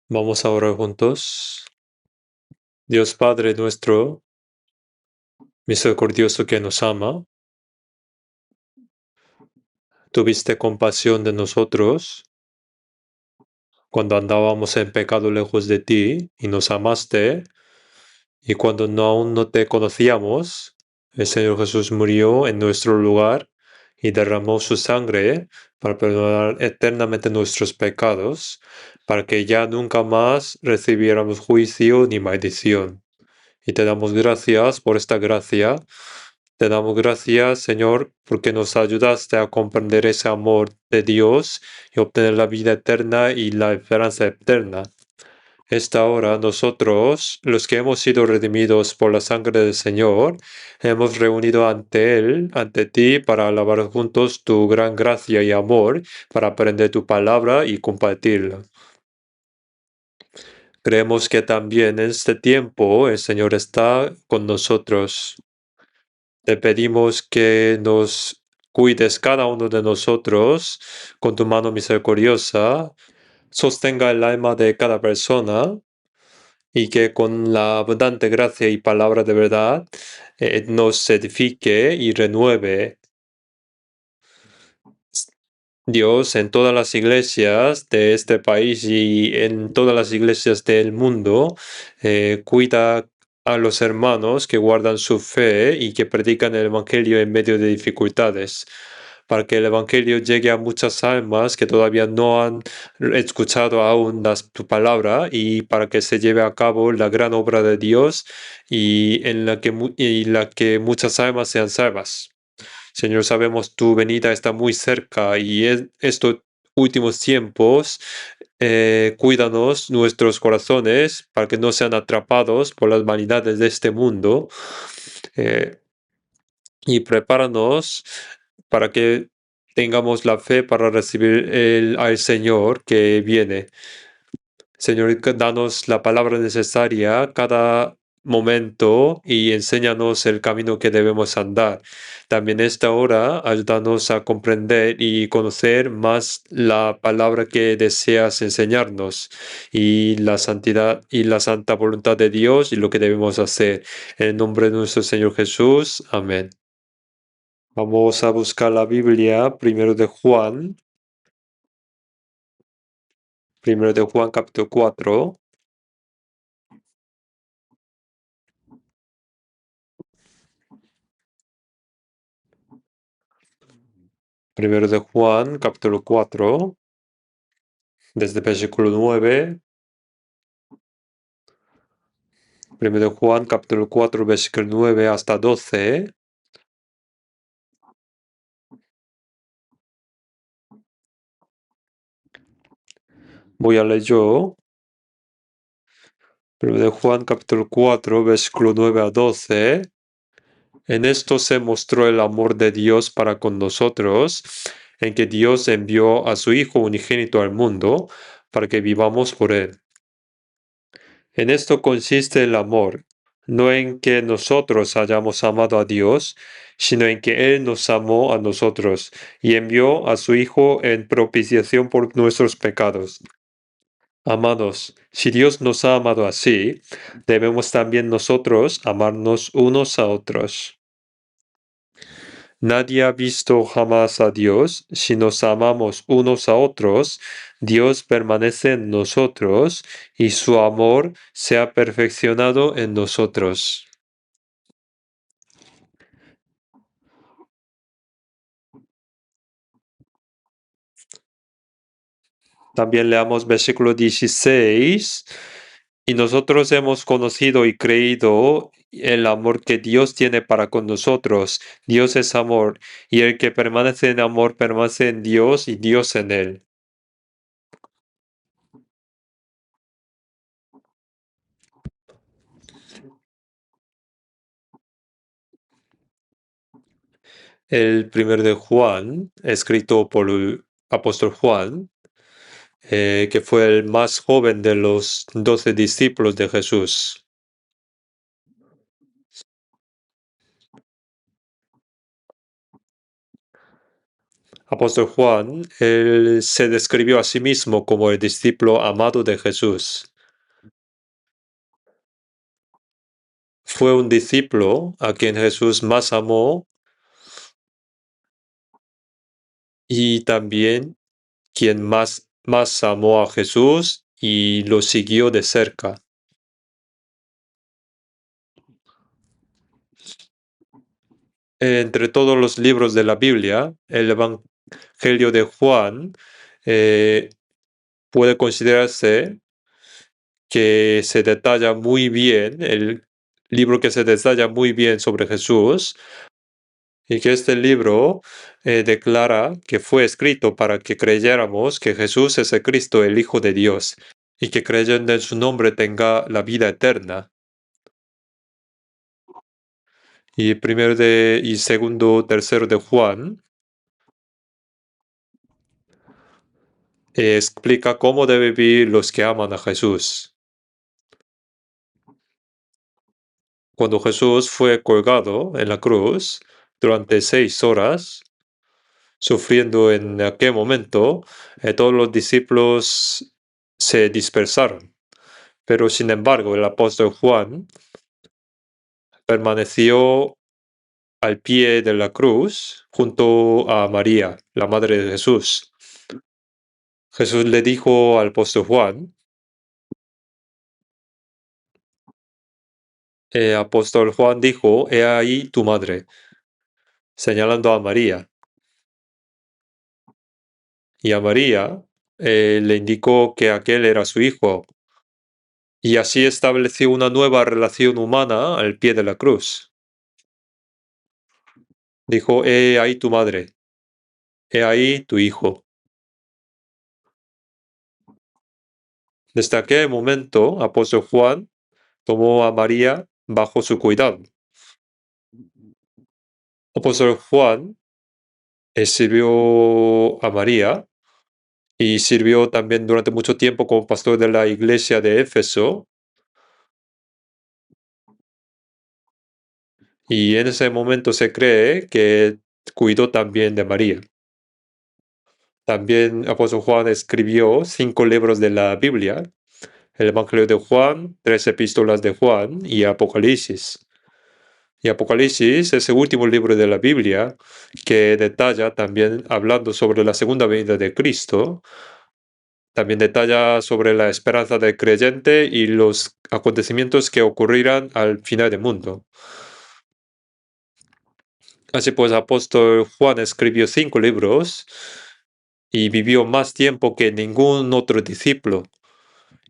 Vamos a orar juntos. Dios Padre nuestro, misericordioso que nos ama, tuviste compasión de nosotros cuando andábamos en pecado lejos de ti y nos amaste, y cuando aún no te conocíamos, el Señor Jesús murió en nuestro lugar y derramó su sangre para perdonar eternamente nuestros pecados, para que ya nunca más recibiéramos juicio ni maldición. Y te damos gracias por esta gracia. Te damos gracias, Señor, porque nos ayudaste a comprender ese amor de Dios y obtener la vida eterna y la esperanza eterna. Esta hora nosotros, los que hemos sido redimidos por la sangre del Señor, hemos reunido ante Él, ante ti, para alabar juntos tu gran gracia y amor, para aprender tu palabra y compartirla. Creemos que también en este tiempo el Señor está con nosotros. Te pedimos que nos cuides cada uno de nosotros con tu mano misericordiosa, sostenga el alma de cada persona y que con la abundante gracia y palabra de verdad nos edifique y renueve. Dios, en todas las iglesias de este país y en todas las iglesias del mundo, cuida a los hermanos que guardan su fe y que predican el Evangelio en medio de dificultades, para que el Evangelio llegue a muchas almas que todavía no han escuchado aún tu palabra, y para que se lleve a cabo la gran obra de Dios y en la que muchas almas sean salvas. Señor, sabemos tu venida está muy cerca y en estos últimos tiempos, cuídanos nuestros corazones para que no sean atrapados por las vanidades de este mundo, eh, y prepáranos para que tengamos la fe para recibir al Señor que viene. Señor, danos la palabra necesaria cada momento y enséñanos el camino que debemos andar. También esta hora, ayúdanos a comprender y conocer más la palabra que deseas enseñarnos y la santidad y la santa voluntad de Dios y lo que debemos hacer. En el nombre de nuestro Señor Jesús. Amén. Vamos a buscar la Biblia, primero de Juan capítulo 4. Primero de Juan, capítulo 4, desde el versículo 9. Primero de Juan, capítulo 4, versículo 9 hasta 12. Voy a leer yo. Primero de Juan, capítulo 4, versículo 9 a 12. En esto se mostró el amor de Dios para con nosotros, en que Dios envió a su Hijo unigénito al mundo para que vivamos por él. En esto consiste el amor, no en que nosotros hayamos amado a Dios, sino en que Él nos amó a nosotros y envió a su Hijo en propiciación por nuestros pecados. Amados, si Dios nos ha amado así, debemos también nosotros amarnos unos a otros. Nadie ha visto jamás a Dios. Si nos amamos unos a otros, Dios permanece en nosotros y su amor se ha perfeccionado en nosotros. También leamos versículo 16. Y nosotros hemos conocido y creído el amor que Dios tiene para con nosotros. Dios es amor, y el que permanece en amor permanece en Dios y Dios en él. El primer de Juan, escrito por el apóstol Juan, que fue el más joven de los 12 discípulos de Jesús. Apóstol Juan, él se describió a sí mismo como el discípulo amado de Jesús. Fue un discípulo a quien Jesús más amó y también quien más amó a Jesús y lo siguió de cerca. Entre todos los libros de la Biblia, el Evangelio de Juan eh, puede considerarse que se detalla muy bien, el libro que se detalla muy bien sobre Jesús, y que este libro declara que fue escrito para que creyéramos que Jesús es el Cristo, el Hijo de Dios, y que creyendo en su nombre tenga la vida eterna. Y primero y segundo, tercero de Juan explica cómo deben vivir los que aman a Jesús. Cuando Jesús fue colgado en la cruz durante 6 horas, sufriendo en aquel momento, todos los discípulos se dispersaron. Pero sin embargo, el apóstol Juan permaneció al pie de la cruz junto a María, la madre de Jesús. Jesús le dijo al apóstol Juan, apóstol Juan dijo, he ahí tu madre, señalando a María. Y a María le indicó que aquel era su hijo. Y así estableció una nueva relación humana al pie de la cruz. Dijo, he ahí tu madre, he ahí tu hijo. Desde aquel momento, apóstol Juan tomó a María bajo su cuidado. Apóstol Juan sirvió a María y sirvió también durante mucho tiempo como pastor de la iglesia de Éfeso. Y en ese momento se cree que cuidó también de María. También apóstol Juan escribió 5 libros de la Biblia, el Evangelio de Juan, 3 epístolas de Juan y Apocalipsis. Y Apocalipsis es el último libro de la Biblia que detalla también, hablando sobre la segunda venida de Cristo, también detalla sobre la esperanza del creyente y los acontecimientos que ocurrirán al final del mundo. Así pues, apóstol Juan escribió 5 libros y vivió más tiempo que ningún otro discípulo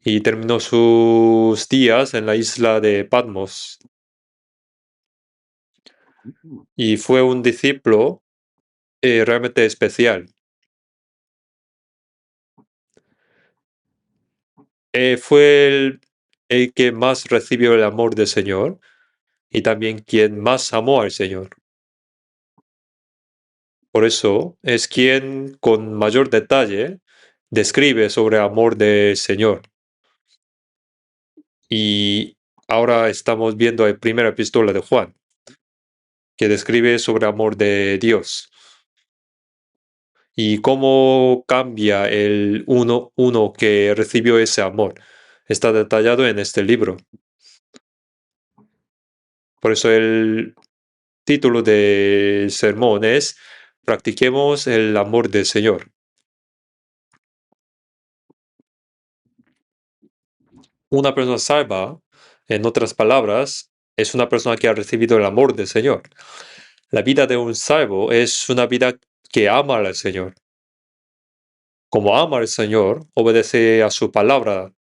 y terminó sus días en la isla de Patmos. Y fue un discípulo realmente especial. Fue el que más recibió el amor del Señor y también quien más amó al Señor. Por eso es quien con mayor detalle describe sobre el amor del Señor. Y ahora estamos viendo la primera epístola de Juan, que describe sobre el amor de Dios. Y cómo cambia el uno que recibió ese amor. Está detallado en este libro. Por eso el título del sermón es Practiquemos el amor del Señor. Una persona salva, en otras palabras, es una persona que ha recibido el amor del Señor. La vida de un salvo es una vida que ama al Señor. Como ama al Señor, obedece a su palabra,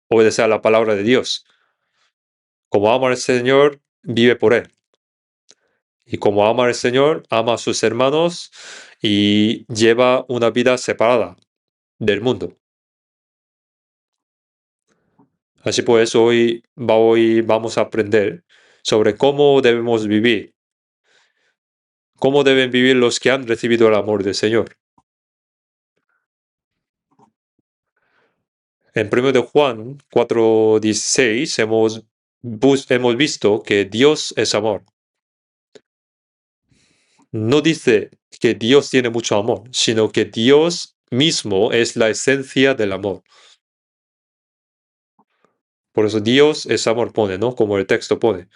obedece a la palabra de Dios. Como ama al Señor, vive por Él. Y como ama al Señor, ama a sus hermanos y lleva una vida separada del mundo. Así pues, hoy vamos a aprender sobre cómo debemos vivir, cómo deben vivir los que han recibido el amor del Señor. En 1 de Juan 4:16 hemos visto que Dios es amor. No dice que Dios tiene mucho amor, sino que Dios mismo es la esencia del amor. Por eso Dios es amor, pone, ¿no? Como el texto pone.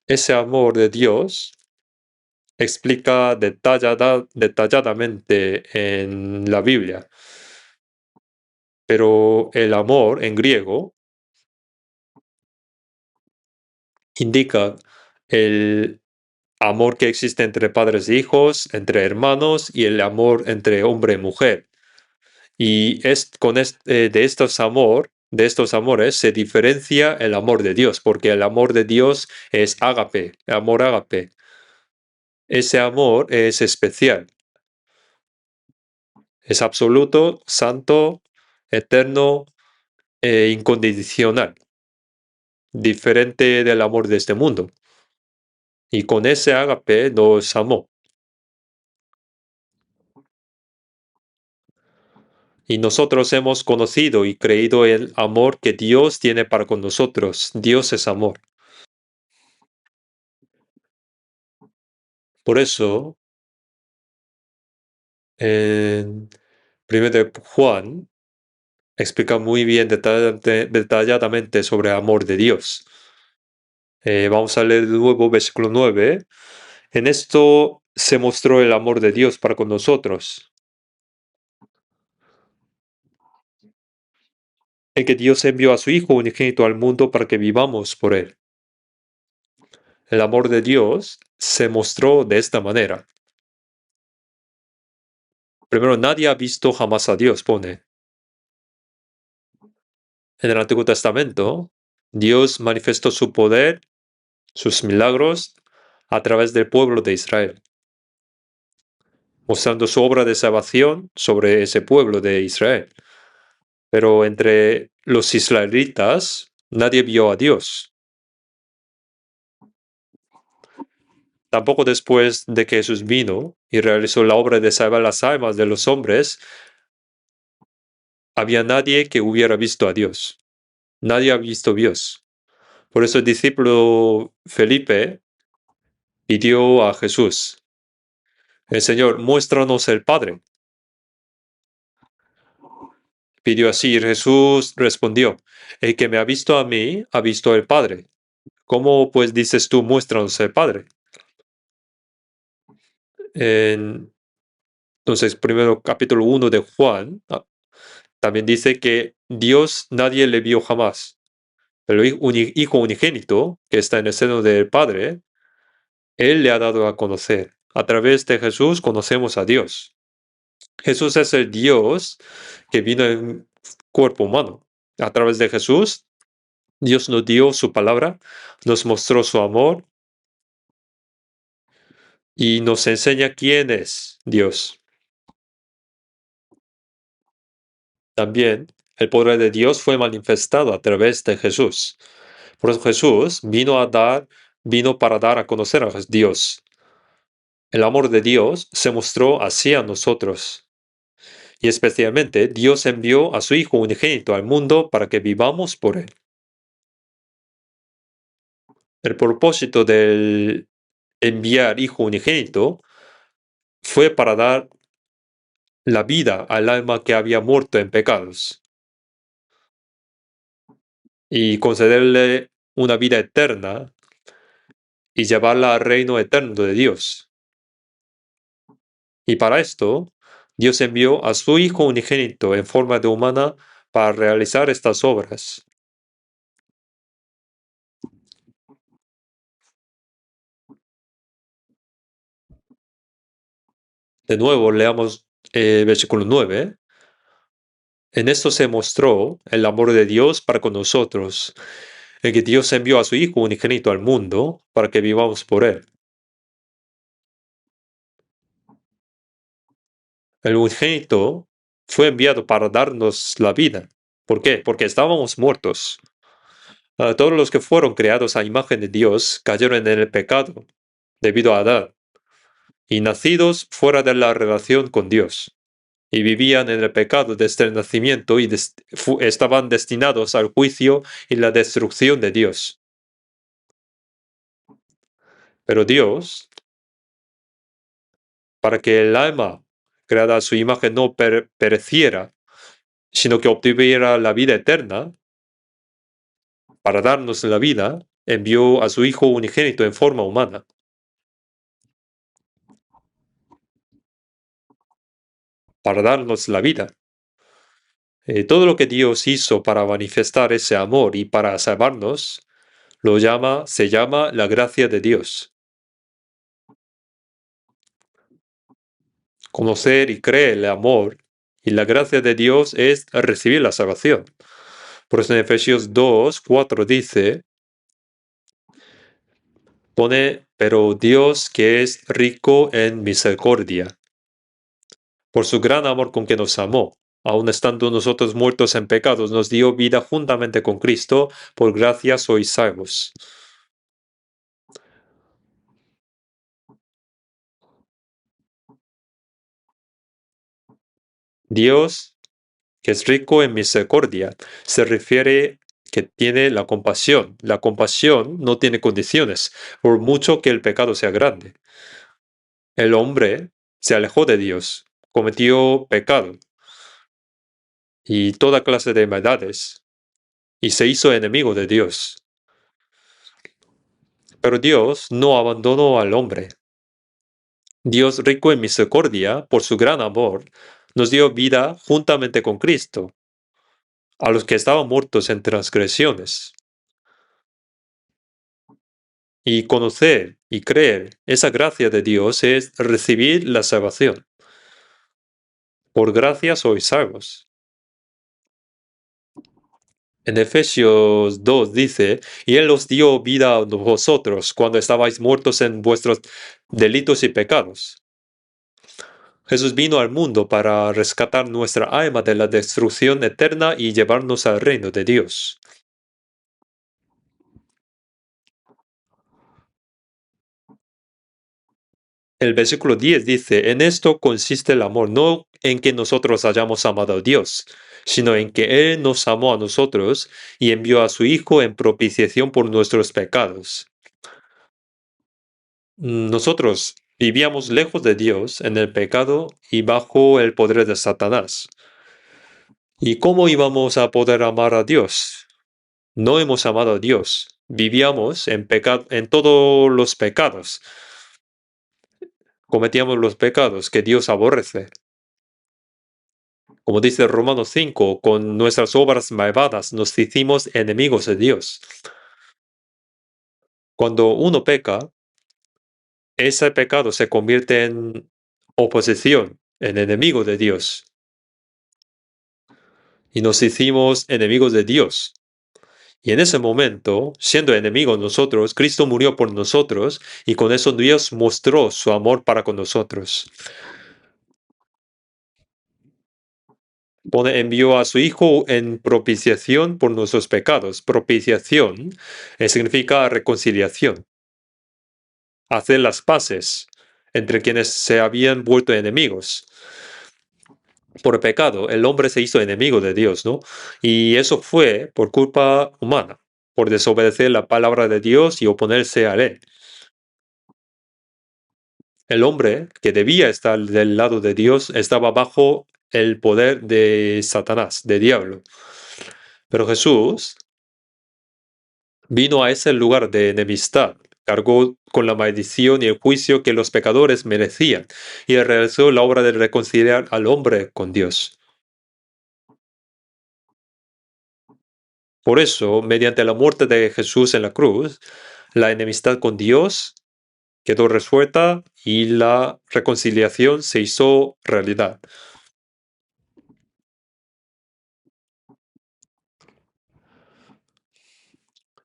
Ese amor de Dios explica detalladamente en la Biblia, pero el amor en griego indica el amor que existe entre padres e hijos, entre hermanos y el amor entre hombre y mujer. Y de estos amores se diferencia el amor de Dios, porque el amor de Dios es ágape, amor ágape. Ese amor es especial, es absoluto, santo, eterno e incondicional, diferente del amor de este mundo. Y con ese ágape nos amó. Y nosotros hemos conocido y creído el amor que Dios tiene para con nosotros. Dios es amor. Por eso, en 1 de Juan explica muy bien detalladamente sobre el amor de Dios. Vamos a leer de nuevo versículo 9. En esto se mostró el amor de Dios para con nosotros, en que Dios envió a su Hijo unigénito al mundo para que vivamos por él. El amor de Dios se mostró de esta manera. Primero, nadie ha visto jamás a Dios, pone. En el Antiguo Testamento, Dios manifestó su poder, sus milagros, a través del pueblo de Israel, mostrando su obra de salvación sobre ese pueblo de Israel. Pero entre los israelitas, nadie vio a Dios. Tampoco después de que Jesús vino y realizó la obra de salvar las almas de los hombres, había nadie que hubiera visto a Dios. Nadie ha visto a Dios. Por eso el discípulo Felipe pidió a Jesús, el Señor, muéstranos el Padre. Pidió así y Jesús respondió, el que me ha visto a mí, ha visto al Padre. ¿Cómo pues dices tú, muéstranos el Padre? En, entonces, primero capítulo 1 de Juan, también dice que Dios nadie le vio jamás. Pero el Hijo unigénito, que está en el seno del Padre, Él le ha dado a conocer. A través de Jesús conocemos a Dios. Jesús es el Dios que vino en cuerpo humano. A través de Jesús, Dios nos dio su palabra, nos mostró su amor y nos enseña quién es Dios. También el poder de Dios fue manifestado a través de Jesús. Por eso Jesús vino para dar a conocer a Dios. El amor de Dios se mostró hacia nosotros. Y especialmente Dios envió a su Hijo unigénito al mundo para que vivamos por él. El propósito del enviar Hijo unigénito fue para dar la vida al alma que había muerto en pecados y concederle una vida eterna y llevarla al reino eterno de Dios. Y para esto, Dios envió a su Hijo unigénito en forma de humana para realizar estas obras. De nuevo, leamos versículo 9. En esto se mostró el amor de Dios para con nosotros, en que Dios envió a su Hijo unigénito al mundo para que vivamos por él. El unigénito fue enviado para darnos la vida. ¿Por qué? Porque estábamos muertos. Todos los que fueron creados a imagen de Dios cayeron en el pecado debido a Adán y nacidos fuera de la relación con Dios. y vivían en el pecado desde el nacimiento y estaban destinados al juicio y la destrucción de Dios. Pero Dios, para que el alma creada a su imagen no pereciera, sino que obtuviera la vida eterna, para darnos la vida, envió a su Hijo unigénito en forma humana, para darnos la vida. Todo lo que Dios hizo para manifestar ese amor y para salvarnos, se llama la gracia de Dios. Conocer y creer el amor y la gracia de Dios es recibir la salvación. Por eso en Efesios 2:4 pone, pero Dios que es rico en misericordia, por su gran amor con que nos amó, aun estando nosotros muertos en pecados, nos dio vida juntamente con Cristo, por gracia sois salvos. Dios, que es rico en misericordia, se refiere que tiene la compasión. La compasión no tiene condiciones, por mucho que el pecado sea grande. El hombre se alejó de Dios, cometió pecado y toda clase de maldades, y se hizo enemigo de Dios. Pero Dios no abandonó al hombre. Dios, rico en misericordia, por su gran amor, nos dio vida juntamente con Cristo, a los que estaban muertos en transgresiones. Y conocer y creer esa gracia de Dios es recibir la salvación. Por gracia sois salvos. En Efesios 2 dice, y Él os dio vida a vosotros cuando estabais muertos en vuestros delitos y pecados. Jesús vino al mundo para rescatar nuestra alma de la destrucción eterna y llevarnos al reino de Dios. El versículo 10 dice, en esto consiste el amor, no en que nosotros hayamos amado a Dios, sino en que Él nos amó a nosotros y envió a su Hijo en propiciación por nuestros pecados. Nosotros vivíamos lejos de Dios en el pecado y bajo el poder de Satanás. ¿Y cómo íbamos a poder amar a Dios? No hemos amado a Dios. Vivíamos en pecado, en todos los pecados. Cometíamos los pecados que Dios aborrece. Como dice Romanos 5, con nuestras obras malvadas nos hicimos enemigos de Dios. Cuando uno peca, ese pecado se convierte en oposición, en enemigo de Dios. Y nos hicimos enemigos de Dios. Y en ese momento, siendo enemigos nosotros, Cristo murió por nosotros y con eso Dios mostró su amor para con nosotros. Envió a su Hijo en propiciación por nuestros pecados. Propiciación significa reconciliación. Hacer las paces entre quienes se habían vuelto enemigos. Por pecado, el hombre se hizo enemigo de Dios, ¿no? Y eso fue por culpa humana, por desobedecer la palabra de Dios y oponerse a él. El hombre, que debía estar del lado de Dios, estaba bajo el poder de Satanás, de diablo. Pero Jesús vino a ese lugar de enemistad, cargó con la maldición y el juicio que los pecadores merecían, y realizó la obra de reconciliar al hombre con Dios. Por eso, mediante la muerte de Jesús en la cruz, la enemistad con Dios quedó resuelta y la reconciliación se hizo realidad.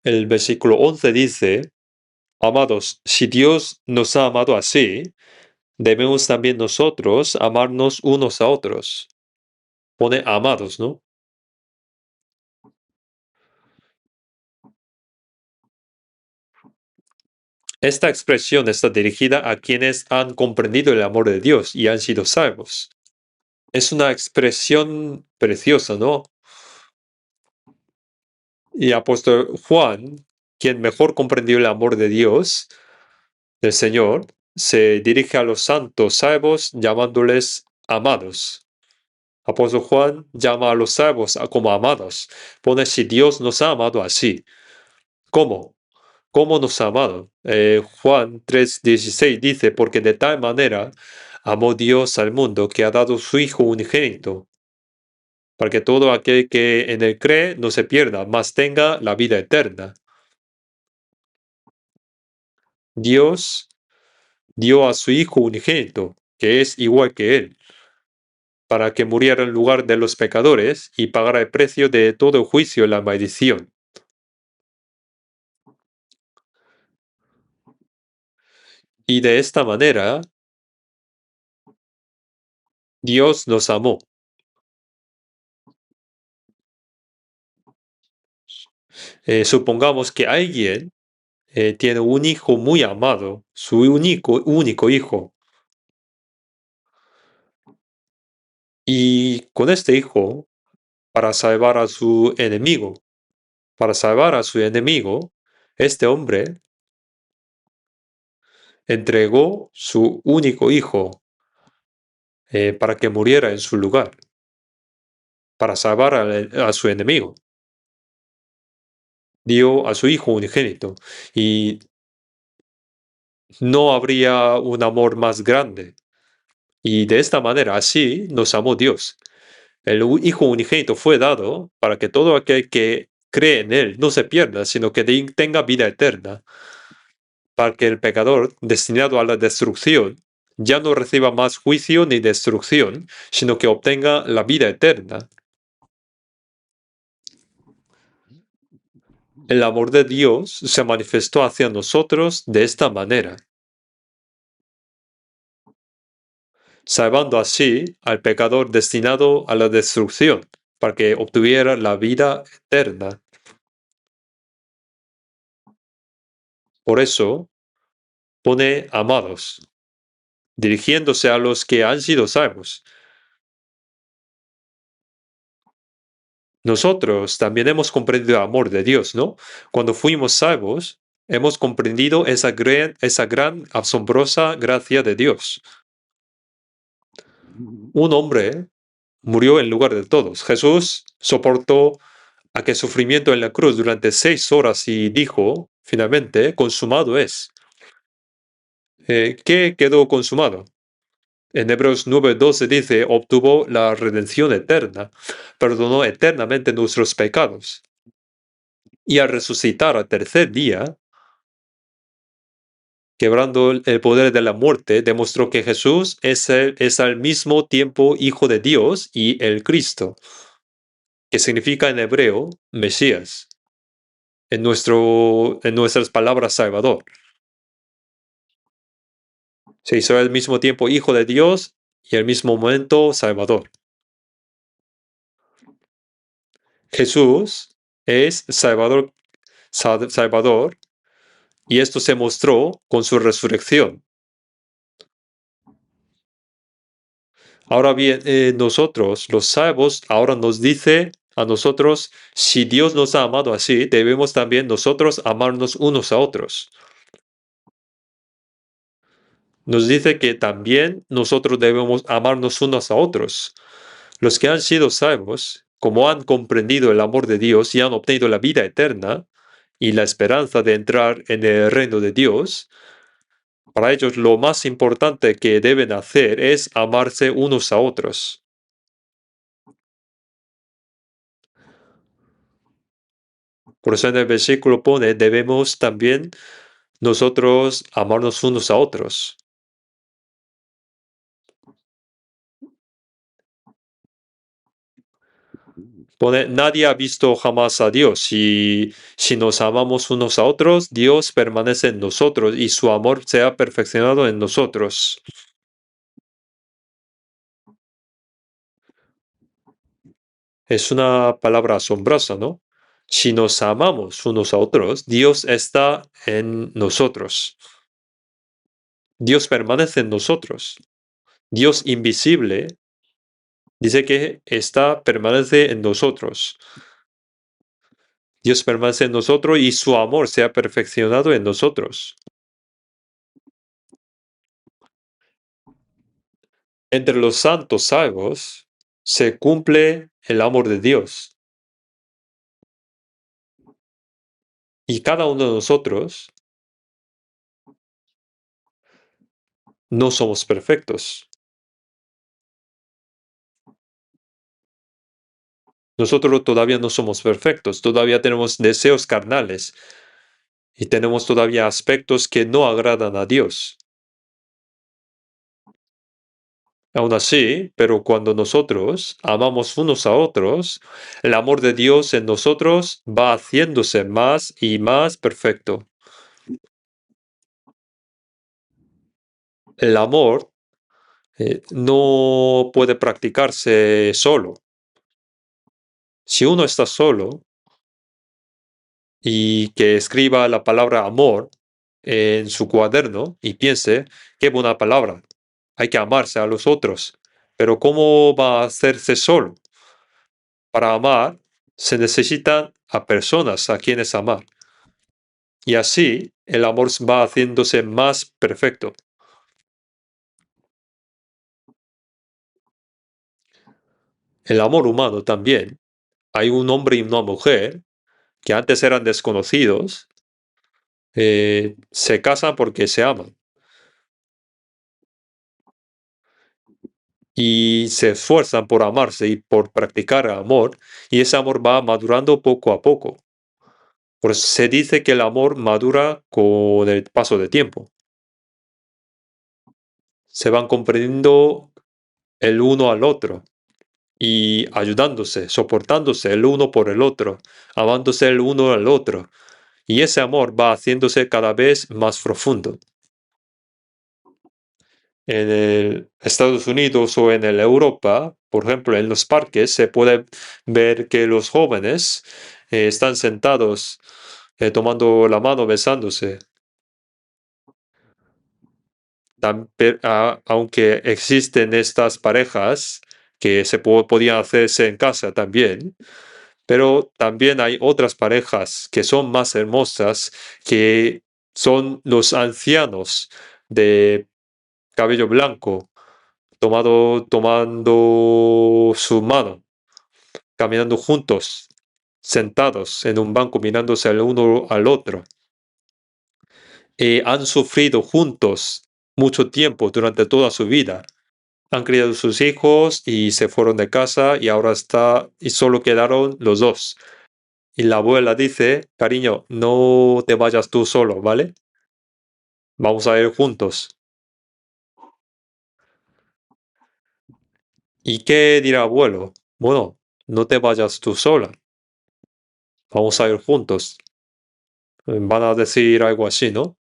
El versículo 11 dice, amados, si Dios nos ha amado así, debemos también nosotros amarnos unos a otros. Pone amados, ¿no? Esta expresión está dirigida a quienes han comprendido el amor de Dios y han sido salvos. Es una expresión preciosa, ¿no? Y apóstol Juan, quien mejor comprendió el amor de Dios, del Señor, se dirige a los santos salvos llamándoles amados. Apóstol Juan llama a los salvos como amados. Pone si Dios nos ha amado así. ¿Cómo? ¿Cómo nos ha amado? Juan 3:16 dice, porque de tal manera amó Dios al mundo que ha dado su Hijo unigénito, para que todo aquel que en él cree no se pierda, mas tenga la vida eterna. Dios dio a su Hijo unigénito, que es igual que Él, para que muriera en lugar de los pecadores y pagara el precio de todo juicio y la maldición. Y de esta manera, Dios nos amó. Supongamos que alguien tiene un hijo muy amado, su único hijo, y con este hijo, para salvar a su enemigo, este hombre entregó su único hijo para que muriera en su lugar, para salvar a su enemigo. Dio a su hijo unigénito y no habría un amor más grande. Y de esta manera, así nos amó Dios. El Hijo unigénito fue dado para que todo aquel que cree en Él no se pierda, sino que tenga vida eterna, para que el pecador, destinado a la destrucción, ya no reciba más juicio ni destrucción, sino que obtenga la vida eterna. El amor de Dios se manifestó hacia nosotros de esta manera, salvando así al pecador destinado a la destrucción, para que obtuviera la vida eterna. Por eso pone amados, dirigiéndose a los que han sido salvos. Nosotros también hemos comprendido el amor de Dios, ¿no? Cuando fuimos salvos, hemos comprendido esa gran, asombrosa gracia de Dios. Un hombre murió en lugar de todos. Jesús soportó aquel sufrimiento en la cruz durante 6 horas y dijo, finalmente, consumado es. ¿Qué quedó consumado? En Hebreos 9:12 dice, obtuvo la redención eterna, perdonó eternamente nuestros pecados. Y al resucitar al tercer día, quebrando el poder de la muerte, demostró que Jesús es al mismo tiempo Hijo de Dios y el Cristo, que significa en hebreo Mesías, en nuestras palabras Salvador. Se hizo al mismo tiempo Hijo de Dios y al mismo momento Salvador. Jesús es Salvador, y esto se mostró con su resurrección. Ahora bien, nosotros, los salvos, ahora nos dice a nosotros, si Dios nos ha amado así, debemos también nosotros amarnos unos a otros. Nos dice que también nosotros debemos amarnos unos a otros. Los que han sido salvos, como han comprendido el amor de Dios y han obtenido la vida eterna y la esperanza de entrar en el reino de Dios, para ellos lo más importante que deben hacer es amarse unos a otros. Por eso en el versículo pone, debemos también nosotros amarnos unos a otros. Pone, nadie ha visto jamás a Dios. Y si nos amamos unos a otros, Dios permanece en nosotros y su amor se ha perfeccionado en nosotros. Es una palabra asombrosa, ¿no? Si nos amamos unos a otros, Dios está en nosotros. Dios permanece en nosotros. Dios invisible Dice que permanece en nosotros. Dios permanece en nosotros y su amor se ha perfeccionado en nosotros. Entre los santos salvos se cumple el amor de Dios. Y cada uno de nosotros no somos perfectos. Nosotros todavía no somos perfectos, todavía tenemos deseos carnales y tenemos todavía aspectos que no agradan a Dios. Aún así, pero cuando nosotros amamos unos a otros, el amor de Dios en nosotros va haciéndose más y más perfecto. El amor no puede practicarse solo. Si uno está solo y que escriba la palabra amor en su cuaderno y piense, qué buena palabra, hay que amarse a los otros, pero ¿cómo va a hacerse solo? Para amar se necesitan a personas a quienes amar. Y así el amor va haciéndose más perfecto. El amor humano también. Hay un hombre y una mujer que antes eran desconocidos, se casan porque se aman y se esfuerzan por amarse y por practicar el amor, y ese amor va madurando poco a poco. Por eso se dice que el amor madura con el paso del tiempo. Se van comprendiendo el uno al otro y ayudándose, soportándose el uno por el otro, amándose el uno al otro. Y ese amor va haciéndose cada vez más profundo. En el Estados Unidos o en el Europa, por ejemplo, en los parques se puede ver que los jóvenes están sentados tomando la mano, besándose. Aunque existen estas parejas que podían hacerse en casa también, pero también hay otras parejas que son más hermosas, que son los ancianos de cabello blanco, tomando su mano, caminando juntos, sentados en un banco mirándose el uno al otro. Han sufrido juntos mucho tiempo durante toda su vida. Han criado sus hijos y se fueron de casa y ahora y solo quedaron los dos. Y la abuela dice, cariño, no te vayas tú solo, ¿vale? Vamos a ir juntos. ¿Y qué dirá abuelo? Bueno, no te vayas tú sola, vamos a ir juntos. Van a decir algo así, ¿no?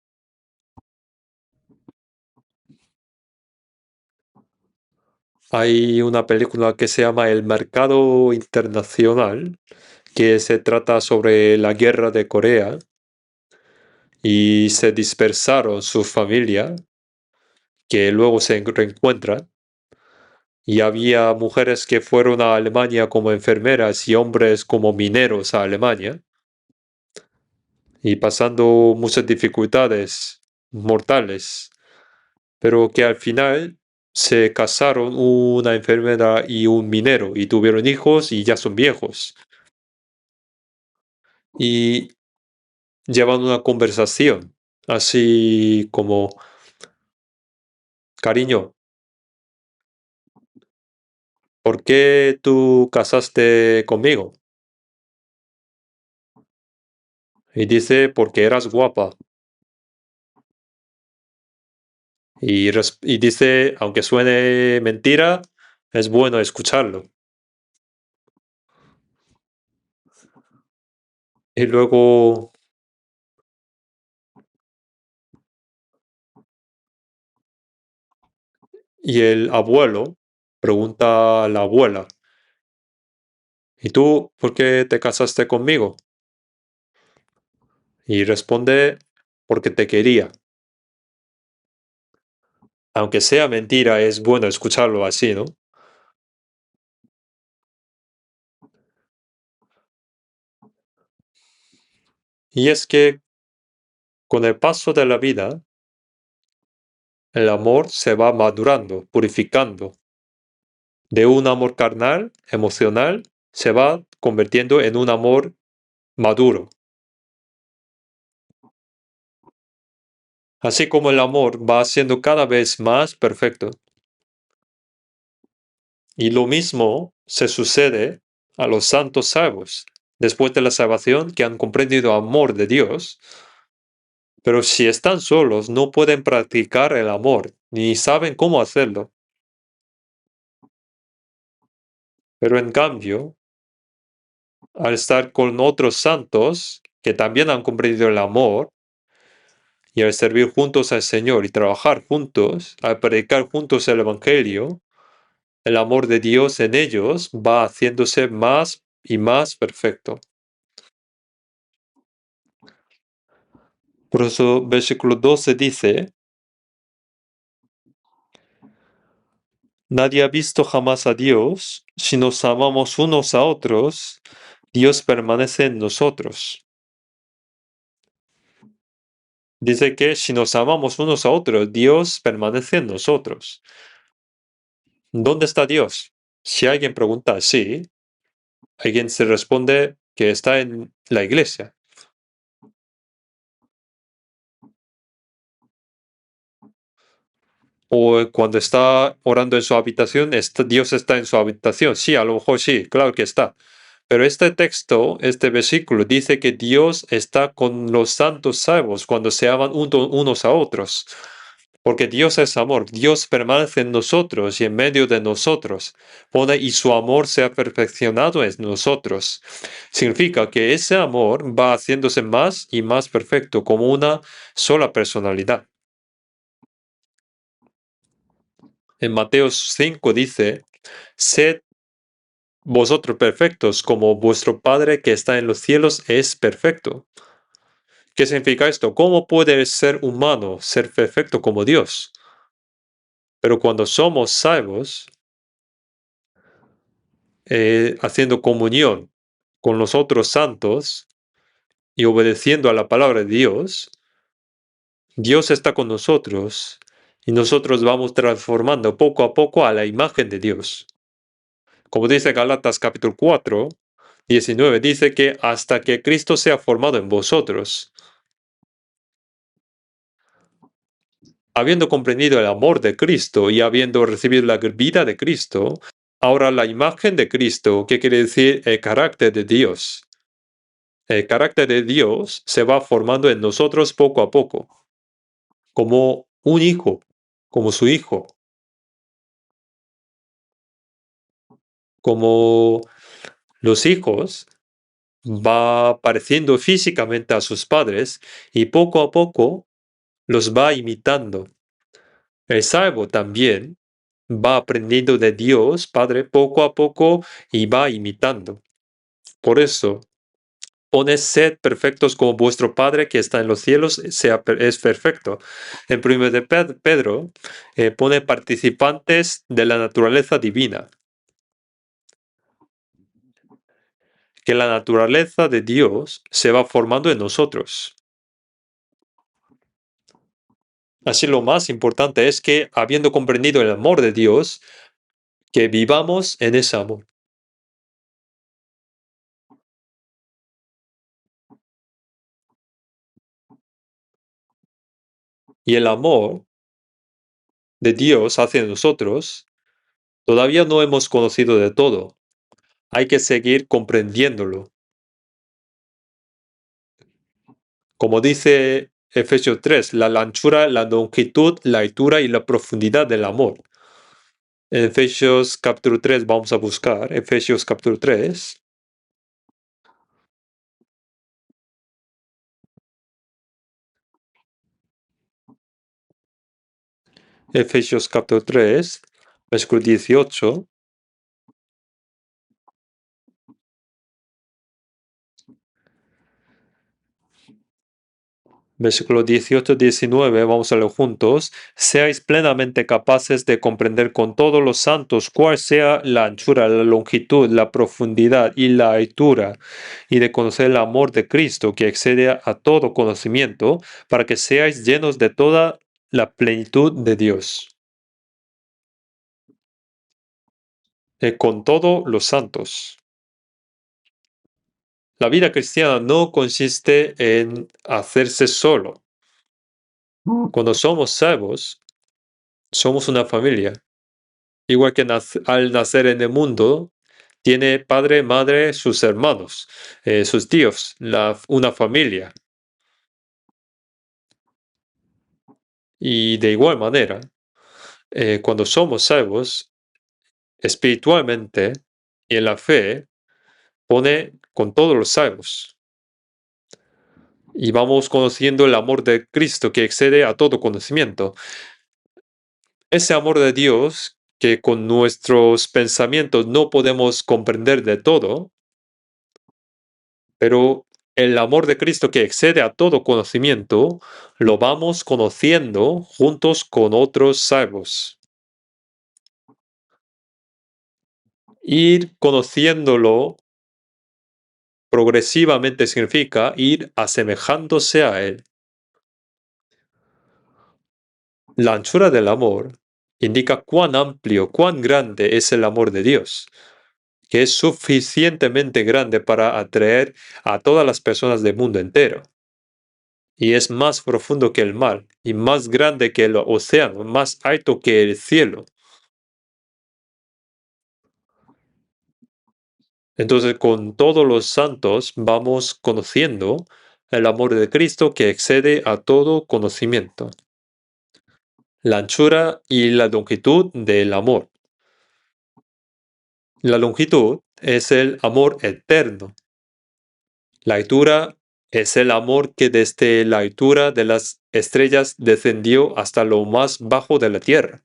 Hay una película que se llama El Mercado Internacional, que se trata sobre la guerra de Corea y se dispersaron su familia, que luego se reencuentran. Y había mujeres que fueron a Alemania como enfermeras y hombres como mineros a Alemania, y pasando muchas dificultades mortales, pero que al final se casaron una enfermera y un minero y tuvieron hijos y ya son viejos. Y llevan una conversación así como, cariño, ¿por qué tú casaste conmigo? Y dice, porque eras guapa. Y dice, aunque suene mentira, es bueno escucharlo. Y luego, y el abuelo pregunta a la abuela, ¿y tú por qué te casaste conmigo? Y responde, porque te quería. Aunque sea mentira, es bueno escucharlo así, ¿no? Y es que con el paso de la vida, el amor se va madurando, purificando. De un amor carnal, emocional, se va convirtiendo en un amor maduro. Así como el amor va siendo cada vez más perfecto. Y lo mismo se sucede a los santos salvos, después de la salvación, que han comprendido el amor de Dios, pero si están solos no pueden practicar el amor, ni saben cómo hacerlo. Pero en cambio, al estar con otros santos que también han comprendido el amor, y al servir juntos al Señor y trabajar juntos, al predicar juntos el Evangelio, el amor de Dios en ellos va haciéndose más y más perfecto. Por eso, versículo 12 dice: Nadie ha visto jamás a Dios. Si nos amamos unos a otros, Dios permanece en nosotros. Dice que si nos amamos unos a otros, Dios permanece en nosotros. ¿Dónde está Dios? Si alguien pregunta así, alguien se responde que está en la iglesia. O cuando está orando en su habitación, Dios está en su habitación. Sí, a lo mejor sí, claro que está. Pero este texto, este versículo, dice que Dios está con los santos salvos cuando se aman unos a otros. Porque Dios es amor, Dios permanece en nosotros y en medio de nosotros. Y su amor se ha perfeccionado en nosotros. Significa que ese amor va haciéndose más y más perfecto como una sola personalidad. En Mateo 5 dice: Sed vosotros perfectos como vuestro Padre que está en los cielos es perfecto. ¿Qué significa esto? ¿Cómo puede el ser humano ser perfecto como Dios? Pero cuando somos salvos, haciendo comunión con los otros santos y obedeciendo a la palabra de Dios, Dios está con nosotros y nosotros vamos transformando poco a poco a la imagen de Dios. Como dice Galatas capítulo 4, 19, dice que hasta que Cristo sea formado en vosotros, habiendo comprendido el amor de Cristo y habiendo recibido la vida de Cristo, ahora la imagen de Cristo, ¿qué quiere decir? El carácter de Dios. El carácter de Dios se va formando en nosotros poco a poco, como un hijo, como su hijo, como los hijos va pareciendo físicamente a sus padres y poco a poco los va imitando. El salvo también va aprendiendo de Dios, Padre, poco a poco y va imitando. Por eso, pone sed perfectos como vuestro Padre que está en los cielos es perfecto. En 1 de Pedro pone participantes de la naturaleza divina. Que la naturaleza de Dios se va formando en nosotros. Así lo más importante es que, habiendo comprendido el amor de Dios, que vivamos en ese amor. Y el amor de Dios hacia nosotros todavía no hemos conocido de todo. Hay que seguir comprendiéndolo. Como dice Efesios 3, la anchura, la longitud, la altura y la profundidad del amor. En Efesios capítulo 3 vamos a buscar, Efesios capítulo 3. Efesios capítulo 3, versículo 18. Versículo 18-19, vamos a leer juntos. Seáis plenamente capaces de comprender con todos los santos cuál sea la anchura, la longitud, la profundidad y la altura, y de conocer el amor de Cristo que excede a todo conocimiento, para que seáis llenos de toda la plenitud de Dios. Con todos los santos. La vida cristiana no consiste en hacerse solo. Cuando somos salvos, somos una familia. Igual que al nacer en el mundo, tiene padre, madre, sus hermanos, sus tíos, una familia. Y de igual manera, cuando somos salvos, espiritualmente y en la fe, pone con todos los salvos. Y vamos conociendo el amor de Cristo que excede a todo conocimiento. Ese amor de Dios que con nuestros pensamientos no podemos comprender de todo, pero el amor de Cristo que excede a todo conocimiento, lo vamos conociendo juntos con otros salvos. Ir conociéndolo progresivamente significa ir asemejándose a Él. La anchura del amor indica cuán amplio, cuán grande es el amor de Dios, que es suficientemente grande para atraer a todas las personas del mundo entero. Y es más profundo que el mar, y más grande que el océano, más alto que el cielo. Entonces, con todos los santos vamos conociendo el amor de Cristo que excede a todo conocimiento. La anchura y la longitud del amor. La longitud es el amor eterno. La altura es el amor que desde la altura de las estrellas descendió hasta lo más bajo de la tierra.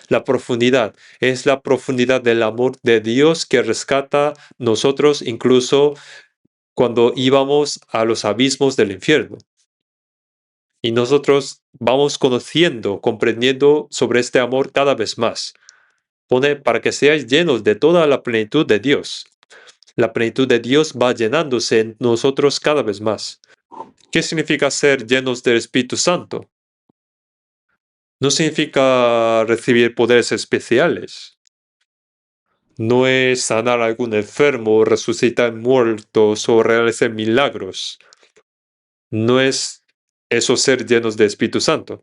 La profundidad es la profundidad del amor de Dios que rescata nosotros incluso cuando íbamos a los abismos del infierno. Y nosotros vamos conociendo, comprendiendo sobre este amor cada vez más. Pone para que seáis llenos de toda la plenitud de Dios. La plenitud de Dios va llenándose en nosotros cada vez más. ¿Qué significa ser llenos del Espíritu Santo? No significa recibir poderes especiales. No es sanar a algún enfermo, resucitar muertos o realizar milagros. No es eso ser llenos de Espíritu Santo.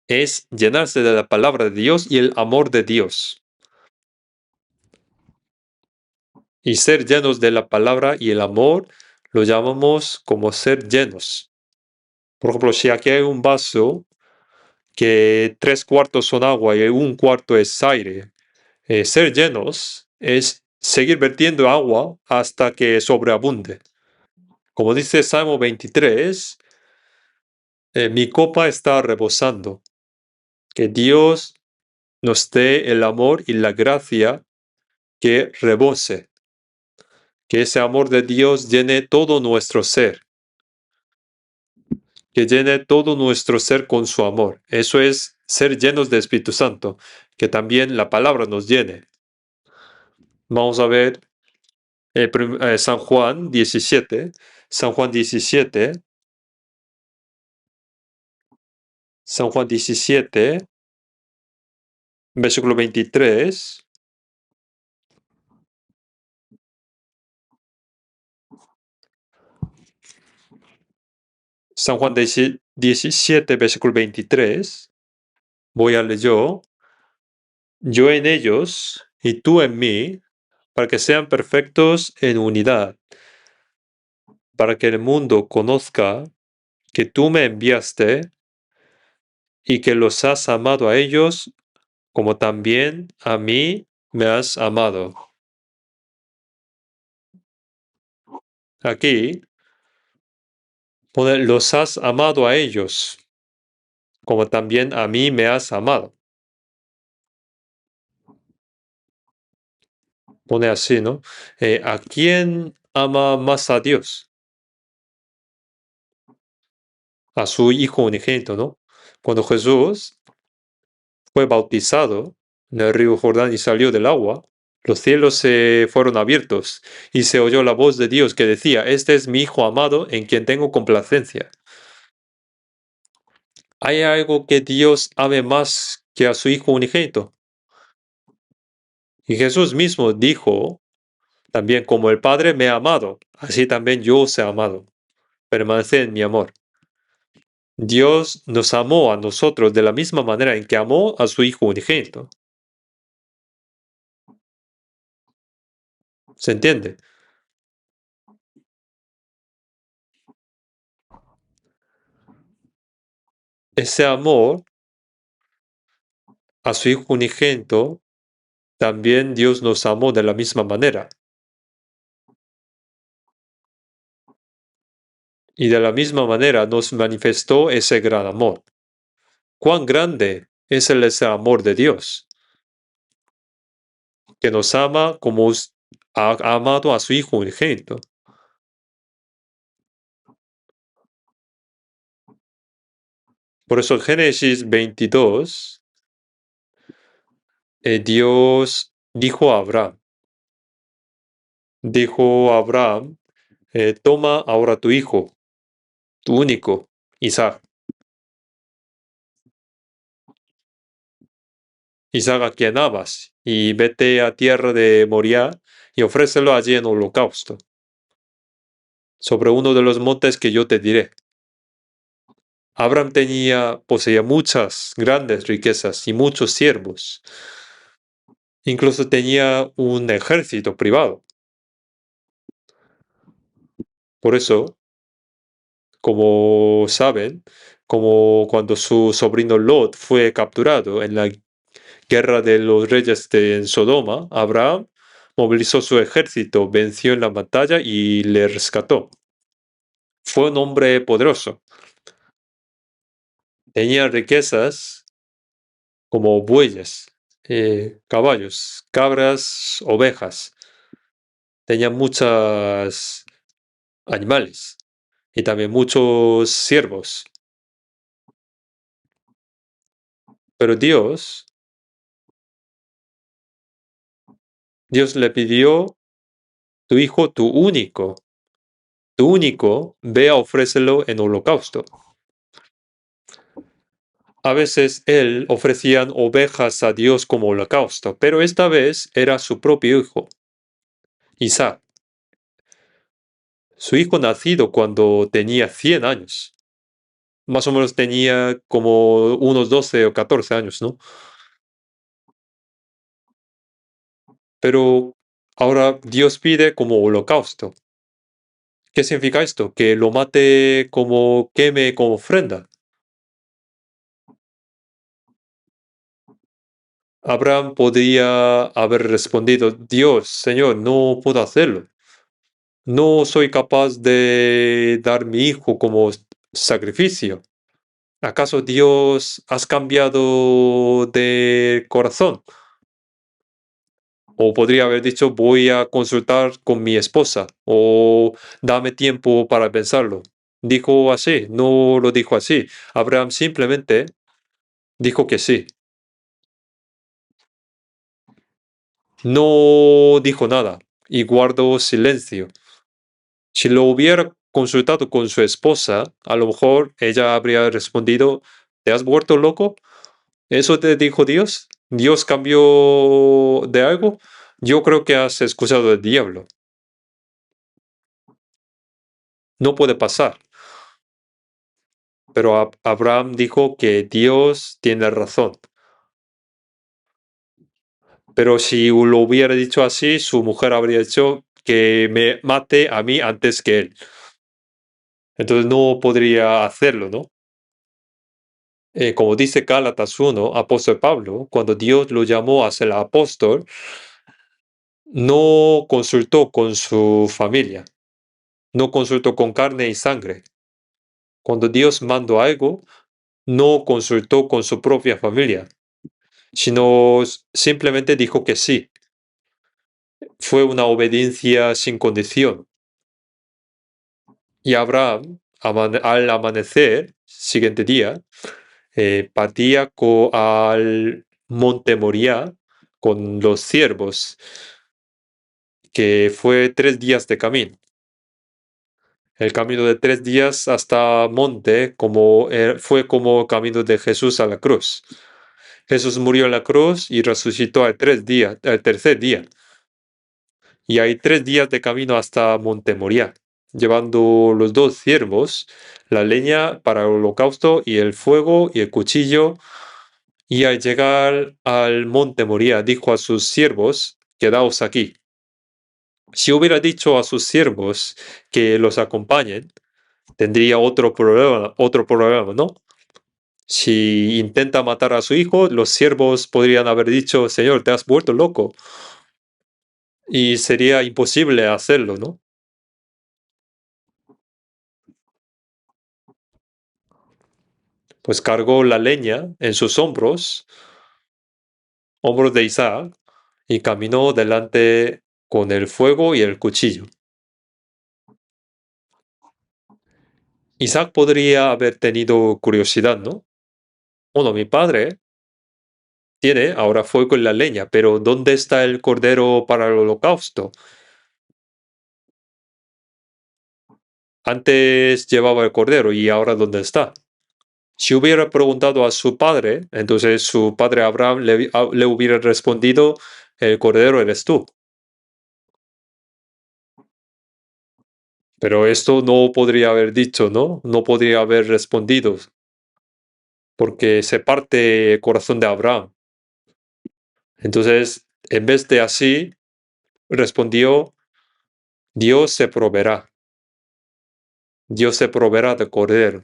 Es llenarse de la palabra de Dios y el amor de Dios. Y ser llenos de la palabra y el amor lo llamamos como ser llenos. Por ejemplo, si aquí hay un vaso que 3/4 son agua y 1/4 es aire, ser llenos es seguir vertiendo agua hasta que sobreabunde. Como dice Salmo 23, mi copa está rebosando. Que Dios nos dé el amor y la gracia que rebose. Que ese amor de Dios llene todo nuestro ser. Que llene todo nuestro ser con su amor. Eso es ser llenos de Espíritu Santo. Que también la palabra nos llene. Vamos a ver San Juan 17. San Juan 17. San Juan 17, versículo 23. San Juan 17, versículo 23. Voy a leer yo. Yo en ellos y tú en mí, para que sean perfectos en unidad, para que el mundo conozca que tú me enviaste y que los has amado a ellos como también a mí me has amado. Aquí pone, los has amado a ellos como también a mí me has amado. Pone así, ¿no? ¿A quién ama más a Dios? a su Hijo unigénito, ¿no? Cuando Jesús fue bautizado en el río Jordán y salió del agua, los cielos se fueron abiertos y se oyó la voz de Dios que decía, este es mi Hijo amado en quien tengo complacencia. ¿Hay algo que Dios ame más que a su Hijo unigénito? Y Jesús mismo dijo, también como el Padre me ha amado, así también yo os he amado. Permaneced en mi amor. Dios nos amó a nosotros de la misma manera en que amó a su Hijo unigénito. ¿Se entiende? Ese amor a su Hijo unigénito, también Dios nos amó de la misma manera. Y de la misma manera nos manifestó ese gran amor. ¿Cuán grande es ese amor de Dios? Que nos ama como ha amado a su Hijo unigénito. Por eso en Génesis 22, Dios dijo a Abraham, toma ahora tu hijo, tu único, Isaac. Isaac a quien amas, y vete a tierra de Moriah y ofrécelo allí en holocausto, sobre uno de los montes que yo te diré. Abraham poseía muchas grandes riquezas y muchos siervos. Incluso tenía un ejército privado. Por eso, como saben, como cuando su sobrino Lot fue capturado en la guerra de los reyes de Sodoma, Abraham movilizó su ejército, venció en la batalla y le rescató. Fue un hombre poderoso. Tenía riquezas como bueyes, caballos, cabras, ovejas. Tenía muchos animales y también muchos siervos. Pero Dios le pidió, tu hijo, tu único, ve a ofrécelo en holocausto. A veces él ofrecía ovejas a Dios como holocausto, pero esta vez era su propio hijo, Isaac, su hijo nacido cuando tenía 100 años. Más o menos tenía como unos 12 o 14 años, ¿no? Pero ahora Dios pide como holocausto. ¿Qué significa esto? Que lo mate como queme como ofrenda. Abraham podría haber respondido, Dios, Señor, no puedo hacerlo. No soy capaz de dar mi hijo como sacrificio. ¿Acaso Dios has cambiado de corazón? O podría haber dicho, voy a consultar con mi esposa o dame tiempo para pensarlo. Dijo así, no lo dijo así. Abraham simplemente dijo que sí. No dijo nada y guardó silencio. Si lo hubiera consultado con su esposa, a lo mejor ella habría respondido, ¿te has vuelto loco? ¿Eso te dijo Dios? ¿Dios cambió de algo? Yo creo que has escuchado del diablo. No puede pasar. Pero Abraham dijo que Dios tiene razón. Pero si lo hubiera dicho así, su mujer habría dicho que me mate a mí antes que él. Entonces no podría hacerlo, ¿no? Como dice Gálatas 1, apóstol Pablo, cuando Dios lo llamó a ser apóstol, no consultó con su familia, no consultó con carne y sangre. Cuando Dios mandó algo, no consultó con su propia familia, sino simplemente dijo que sí. Fue una obediencia sin condición. Y Abraham al amanecer, siguiente día, partía al monte Moriah con los siervos, que fue 3 días de camino. El camino de 3 días hasta monte fue como camino de Jesús a la cruz. Jesús murió en la cruz y resucitó al tercer día. Y hay 3 días de camino hasta monte Moriah, llevando los dos siervos, la leña para el holocausto y el fuego y el cuchillo. Y al llegar al monte Moriah, dijo a sus siervos: quedaos aquí. Si hubiera dicho a sus siervos que los acompañen, tendría otro problema, ¿no? Si intenta matar a su hijo, los siervos podrían haber dicho: Señor, te has vuelto loco. Y sería imposible hacerlo, ¿no? Pues cargó la leña en sus hombros de Isaac, y caminó delante con el fuego y el cuchillo. Isaac podría haber tenido curiosidad, ¿no? Bueno, mi padre tiene ahora fuego y la leña, pero ¿dónde está el cordero para el holocausto? Antes llevaba el cordero y ahora ¿dónde está? Si hubiera preguntado a su padre, entonces su padre Abraham le hubiera respondido: el cordero eres tú. Pero esto no podría haber dicho, ¿no? No podría haber respondido, porque se parte el corazón de Abraham. Entonces, en vez de así, respondió: Dios se proveerá. Dios se proveerá de cordero.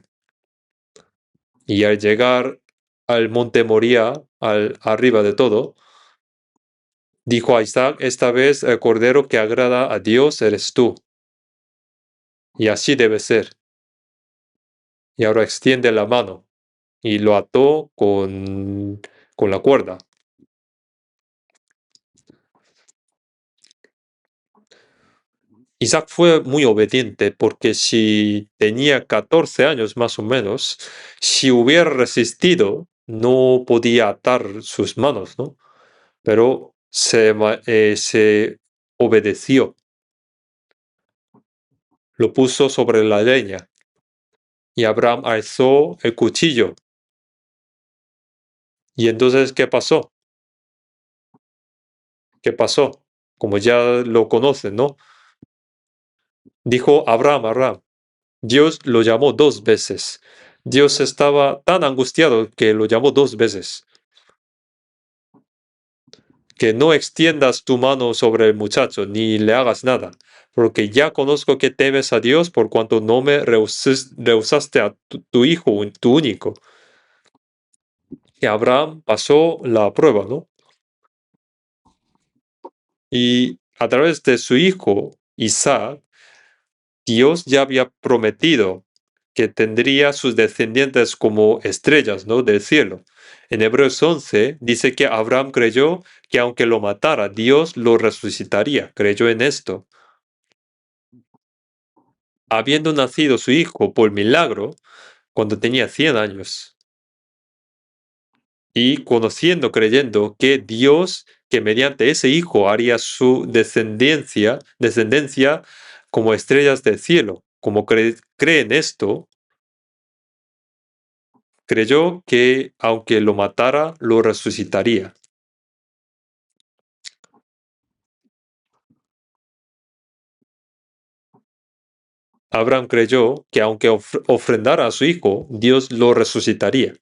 Y al llegar al monte Moría, arriba de todo, dijo a Isaac: esta vez el cordero que agrada a Dios eres tú. Y así debe ser. Y ahora extiende la mano y lo ató con la cuerda. Isaac fue muy obediente, porque si tenía 14 años más o menos, si hubiera resistido, no podía atar sus manos, ¿no? Pero se obedeció, lo puso sobre la leña, y Abraham alzó el cuchillo. Y entonces, ¿qué pasó? ¿Qué pasó? Como ya lo conocen, ¿no? Dijo Abraham, Abraham. Dios lo llamó 2 veces. Dios estaba tan angustiado que lo llamó 2 veces. Que no extiendas tu mano sobre el muchacho, ni le hagas nada, porque ya conozco que temes a Dios, por cuanto no me rehusaste a tu hijo, tu único. Y Abraham pasó la prueba, ¿no? Y a través de su hijo, Isaac, Dios ya había prometido que tendría sus descendientes como estrellas, ¿no?, del cielo. En Hebreos 11 dice que Abraham creyó que aunque lo matara, Dios lo resucitaría. Creyó en esto. Habiendo nacido su hijo por milagro cuando tenía 100 años, y conociendo, creyendo que Dios, que mediante ese hijo haría su descendencia como estrellas del cielo. Como cree en esto, creyó que aunque lo matara, lo resucitaría. Abraham creyó que aunque ofrendara a su hijo, Dios lo resucitaría.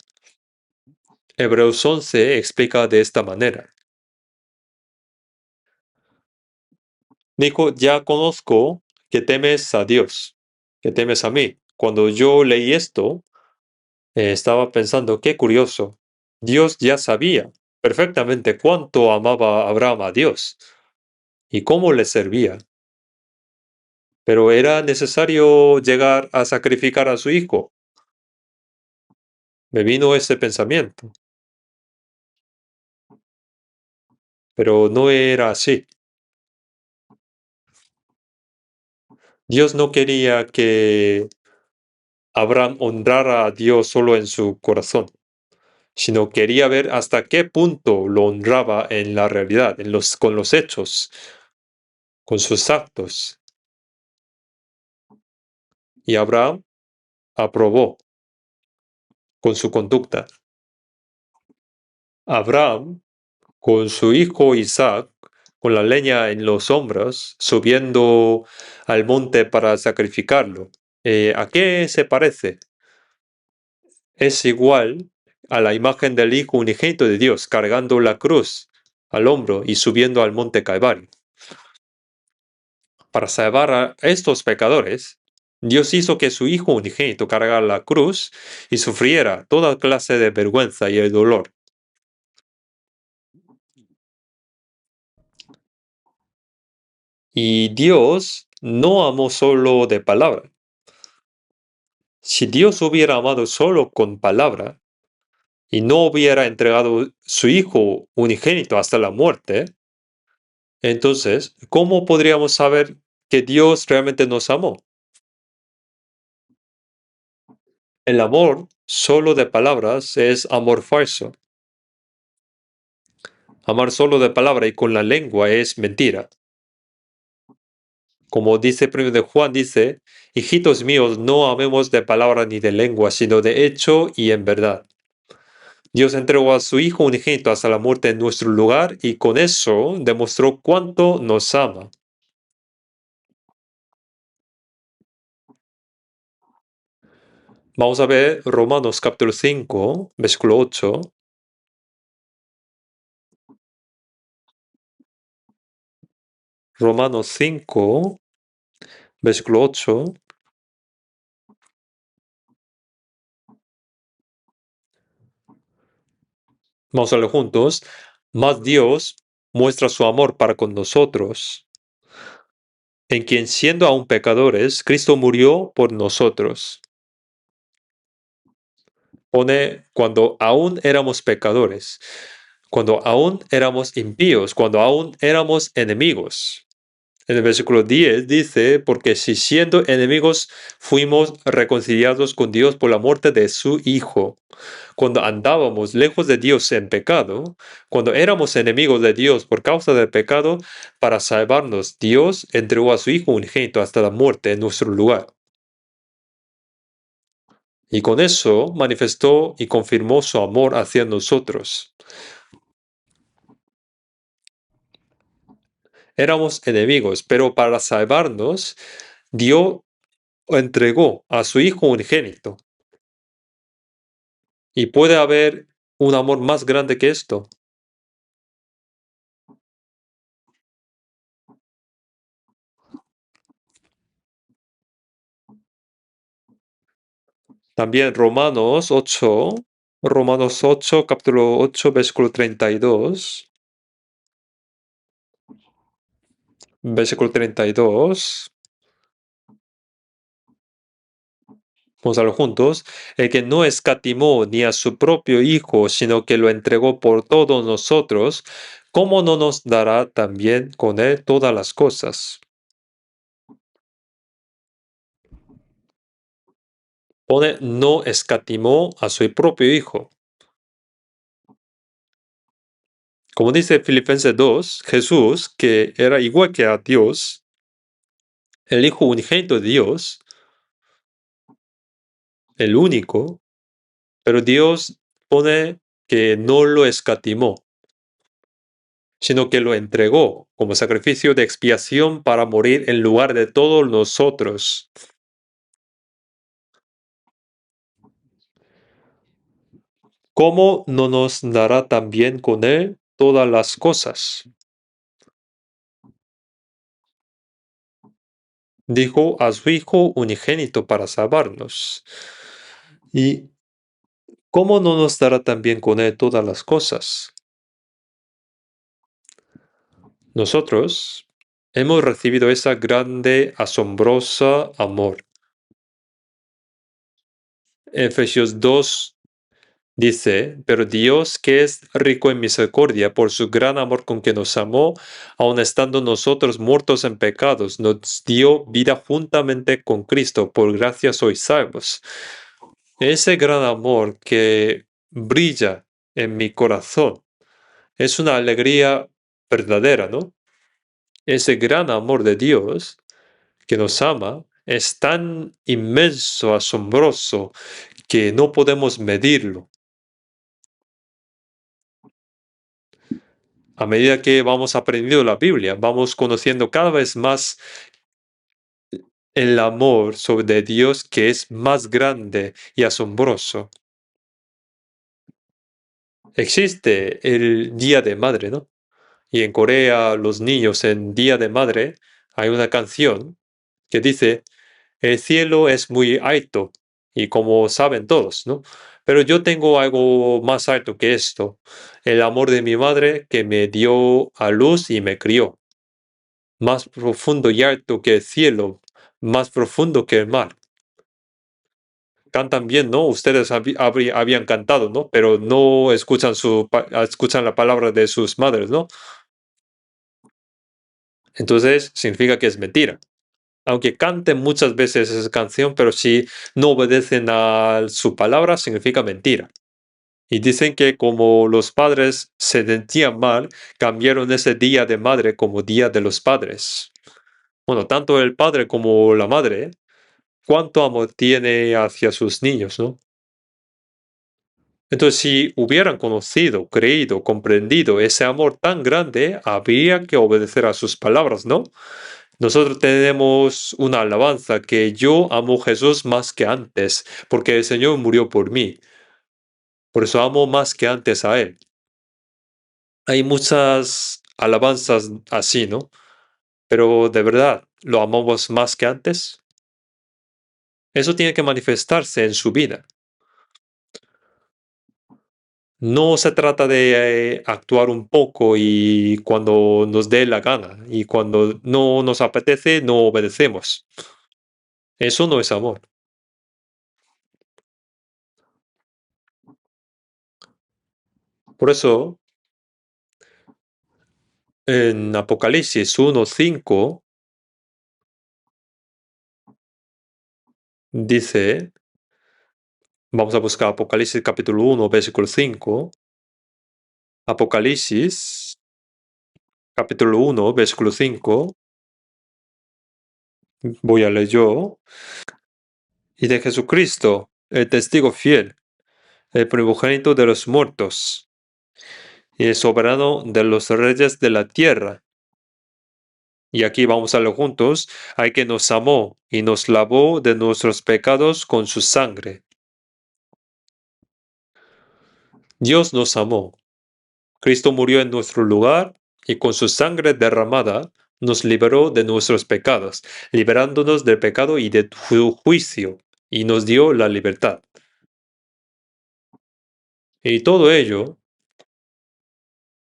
Hebreos 11 explica de esta manera. Dijo: ya conozco que temes a Dios, que temes a mí. Cuando yo leí esto, estaba pensando: qué curioso. Dios ya sabía perfectamente cuánto amaba Abraham a Dios y cómo le servía. Pero era necesario llegar a sacrificar a su hijo. Me vino ese pensamiento, pero no era así. Dios no quería que Abraham honrara a Dios solo en su corazón, sino quería ver hasta qué punto lo honraba en la realidad, con los hechos, con sus actos. Y Abraham aprobó con su conducta. Abraham, con su hijo Isaac, con la leña en los hombros, subiendo al monte para sacrificarlo. ¿A qué se parece? Es igual a la imagen del Hijo unigénito de Dios, cargando la cruz al hombro y subiendo al monte Calvario. Para salvar a estos pecadores, Dios hizo que su Hijo unigénito cargara la cruz y sufriera toda clase de vergüenza y el dolor. Y Dios no amó solo de palabra. Si Dios hubiera amado solo con palabra y no hubiera entregado su Hijo unigénito hasta la muerte, entonces, ¿cómo podríamos saber que Dios realmente nos amó? El amor solo de palabras es amor falso. Amar solo de palabra y con la lengua es mentira. Como dice primero de Juan, dice, hijitos míos, no amemos de palabra ni de lengua, sino de hecho y en verdad. Dios entregó a su Hijo unigénito hasta la muerte en nuestro lugar y con eso demostró cuánto nos ama. Vamos a ver Romanos capítulo 5, versículo 8. Romanos 5, versículo 8. Vamos a leer juntos. Mas Dios muestra su amor para con nosotros, en quien siendo aún pecadores, Cristo murió por nosotros. Pone cuando aún éramos pecadores, cuando aún éramos impíos, cuando aún éramos enemigos. En el versículo 10 dice, porque si siendo enemigos fuimos reconciliados con Dios por la muerte de su Hijo, cuando andábamos lejos de Dios en pecado, cuando éramos enemigos de Dios por causa del pecado, para salvarnos, Dios entregó a su Hijo unigénito hasta la muerte en nuestro lugar. Y con eso manifestó y confirmó su amor hacia nosotros. Éramos enemigos, pero para salvarnos, Dios entregó a su Hijo unigénito. ¿Y puede haber un amor más grande que esto? También Romanos 8, capítulo 8, versículo 32. Versículo 32. Vamos a verlo juntos. El que no escatimó ni a su propio Hijo, sino que lo entregó por todos nosotros, ¿cómo no nos dará también con él todas las cosas? Pone no escatimó a su propio Hijo. Como dice Filipenses 2, Jesús, que era igual que a Dios, el Hijo unigénito de Dios, el único, pero Dios pone que no lo escatimó, sino que lo entregó como sacrificio de expiación para morir en lugar de todos nosotros. ¿Cómo no nos dará también con él todas las cosas? Dijo a su Hijo unigénito para salvarnos. ¿Y cómo no nos dará también con él todas las cosas? Nosotros hemos recibido esa grande, asombrosa amor. Efesios 2, Dice, pero Dios, que es rico en misericordia, por su gran amor con que nos amó, aun estando nosotros muertos en pecados, nos dio vida juntamente con Cristo. Por gracia sois salvos. Ese gran amor que brilla en mi corazón es una alegría verdadera, ¿no? Ese gran amor de Dios que nos ama es tan inmenso, asombroso, que no podemos medirlo. A medida que vamos aprendiendo la Biblia, vamos conociendo cada vez más el amor sobre Dios, que es más grande y asombroso. Existe el Día de Madre, ¿no? Y en Corea, los niños en Día de Madre, hay una canción que dice, el cielo es muy alto, y como saben todos, ¿no? Pero yo tengo algo más alto que esto, el amor de mi madre que me dio a luz y me crió, más profundo y alto que el cielo, más profundo que el mar. Cantan bien, ¿no? Ustedes habían cantado, ¿no? Pero no escuchan, escuchan la palabra de sus madres, ¿no? Entonces significa que es mentira. Aunque canten muchas veces esa canción, pero si no obedecen a su palabra, significa mentira. Y dicen que como los padres se sentían mal, cambiaron ese día de madre como día de los padres. Bueno, tanto el padre como la madre, cuánto amor tiene hacia sus niños, ¿no? Entonces, si hubieran conocido, creído, comprendido ese amor tan grande, habría que obedecer a sus palabras, ¿no? Nosotros tenemos una alabanza que yo amo a Jesús más que antes, porque el Señor murió por mí. Por eso amo más que antes a Él. Hay muchas alabanzas así, ¿no? Pero de verdad, ¿lo amamos más que antes? Eso tiene que manifestarse en su vida. No se trata de actuar un poco y cuando nos dé la gana y cuando no nos apetece no obedecemos. Eso no es amor. Por eso en Apocalipsis 1:5 dice, vamos a buscar Apocalipsis capítulo 1, versículo 5. Apocalipsis capítulo 1, versículo 5. Voy a leer yo. Y de Jesucristo, el testigo fiel, el primogénito de los muertos y el soberano de los reyes de la tierra. Y aquí vamos a leer juntos, al que nos amó y nos lavó de nuestros pecados con su sangre. Dios nos amó. Cristo murió en nuestro lugar y con su sangre derramada nos liberó de nuestros pecados, liberándonos del pecado y de su juicio, y nos dio la libertad. Y todo ello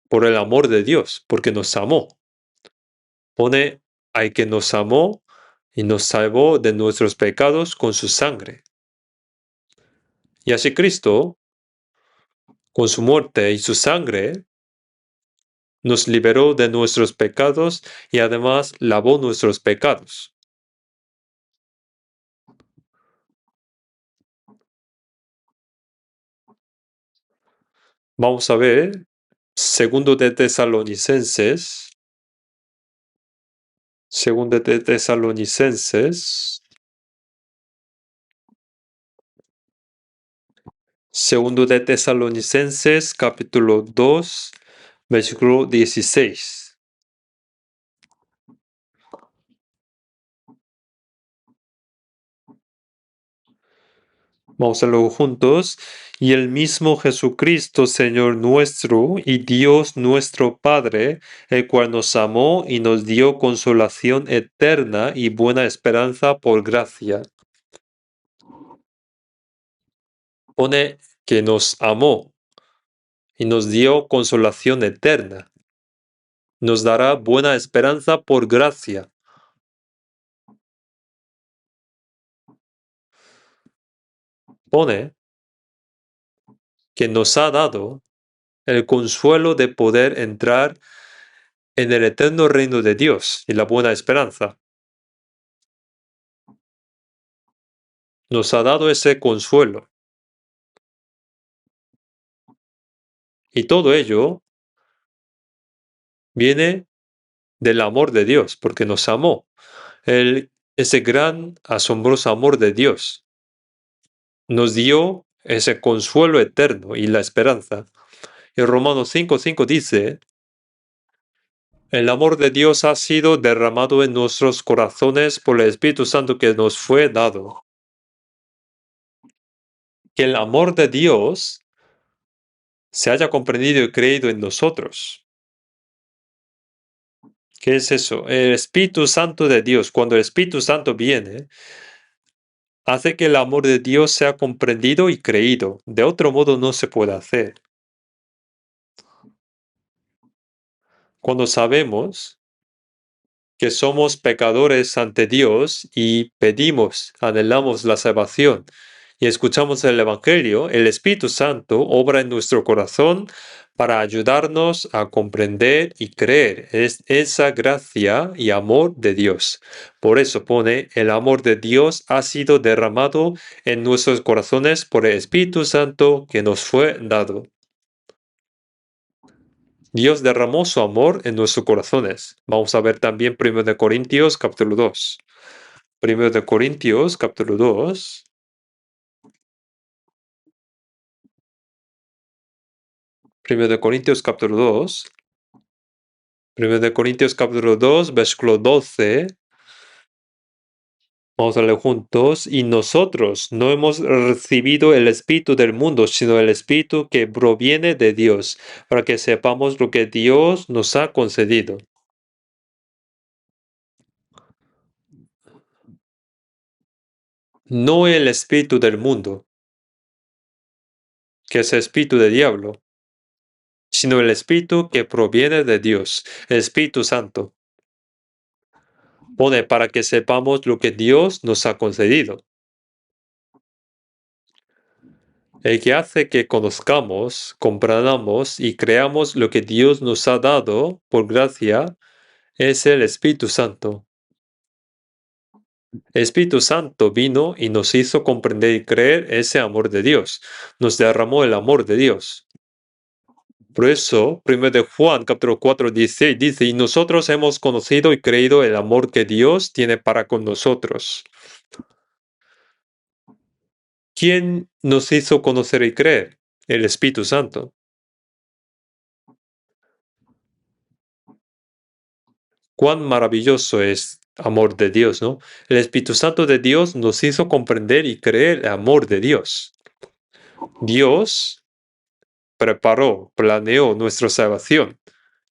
por el amor de Dios, porque nos amó. Pone al que nos amó y nos salvó de nuestros pecados con su sangre. Y así Cristo, con su muerte y su sangre, nos liberó de nuestros pecados y además lavó nuestros pecados. Vamos a ver, segundo de Tesalonicenses, segundo de Tesalonicenses, segundo de Tesalonicenses, capítulo 2, versículo 16. Vamos a leerlo juntos. Y el mismo Jesucristo, Señor nuestro, y Dios nuestro Padre, el cual nos amó y nos dio consolación eterna y buena esperanza por gracia. Pone que nos amó y nos dio consolación eterna. Nos dará buena esperanza por gracia. Pone que nos ha dado el consuelo de poder entrar en el eterno reino de Dios y la buena esperanza. Nos ha dado ese consuelo. Y todo ello viene del amor de Dios, porque nos amó. Ese gran, asombroso amor de Dios nos dio ese consuelo eterno y la esperanza. Y Romanos 5:5 dice, el amor de Dios ha sido derramado en nuestros corazones por el Espíritu Santo que nos fue dado. Que el amor de Dios se haya comprendido y creído en nosotros. ¿Qué es eso? El Espíritu Santo de Dios, cuando el Espíritu Santo viene, hace que el amor de Dios sea comprendido y creído. De otro modo no se puede hacer. Cuando sabemos que somos pecadores ante Dios y pedimos, anhelamos la salvación y escuchamos el Evangelio, el Espíritu Santo obra en nuestro corazón para ayudarnos a comprender y creer esa gracia y amor de Dios. Por eso pone, el amor de Dios ha sido derramado en nuestros corazones por el Espíritu Santo que nos fue dado. Dios derramó su amor en nuestros corazones. Vamos a ver también 1 Corintios capítulo 2. 1 Corintios capítulo 2. 1 Corintios capítulo 2. 1 Corintios capítulo 2, versículo 12. Vamos a leer juntos. Y nosotros no hemos recibido el Espíritu del mundo, sino el Espíritu que proviene de Dios, para que sepamos lo que Dios nos ha concedido. No el Espíritu del mundo, que es el Espíritu del diablo, sino el Espíritu que proviene de Dios, el Espíritu Santo. Pone para que sepamos lo que Dios nos ha concedido. El que hace que conozcamos, comprendamos y creamos lo que Dios nos ha dado por gracia es el Espíritu Santo. El Espíritu Santo vino y nos hizo comprender y creer ese amor de Dios. Nos derramó el amor de Dios. Por eso, 1 de Juan capítulo 4, 16 dice, y nosotros hemos conocido y creído el amor que Dios tiene para con nosotros. ¿Quién nos hizo conocer y creer? El Espíritu Santo. Cuán maravilloso es amor de Dios, ¿no? El Espíritu Santo de Dios nos hizo comprender y creer el amor de Dios. Dios preparó, planeó nuestra salvación.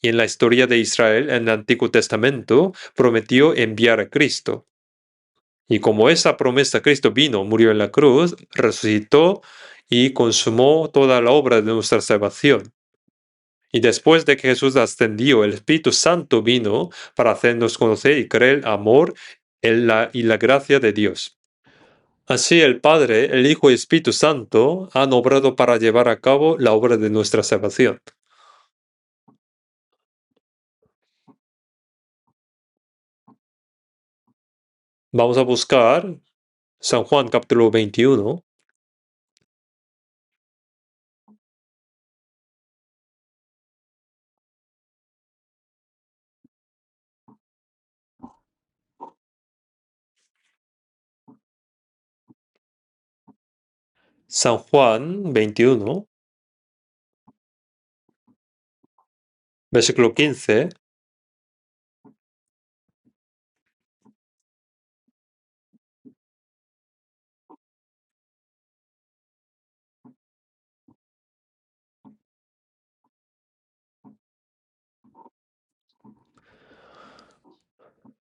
Y en la historia de Israel, en el Antiguo Testamento, prometió enviar a Cristo. Y como esa promesa, Cristo vino, murió en la cruz, resucitó y consumó toda la obra de nuestra salvación. Y después de que Jesús ascendió, el Espíritu Santo vino para hacernos conocer y creer el amor y la gracia de Dios. Así el Padre, el Hijo y el Espíritu Santo han obrado para llevar a cabo la obra de nuestra salvación. Vamos a buscar San Juan capítulo 21. San Juan 21, versículo 15.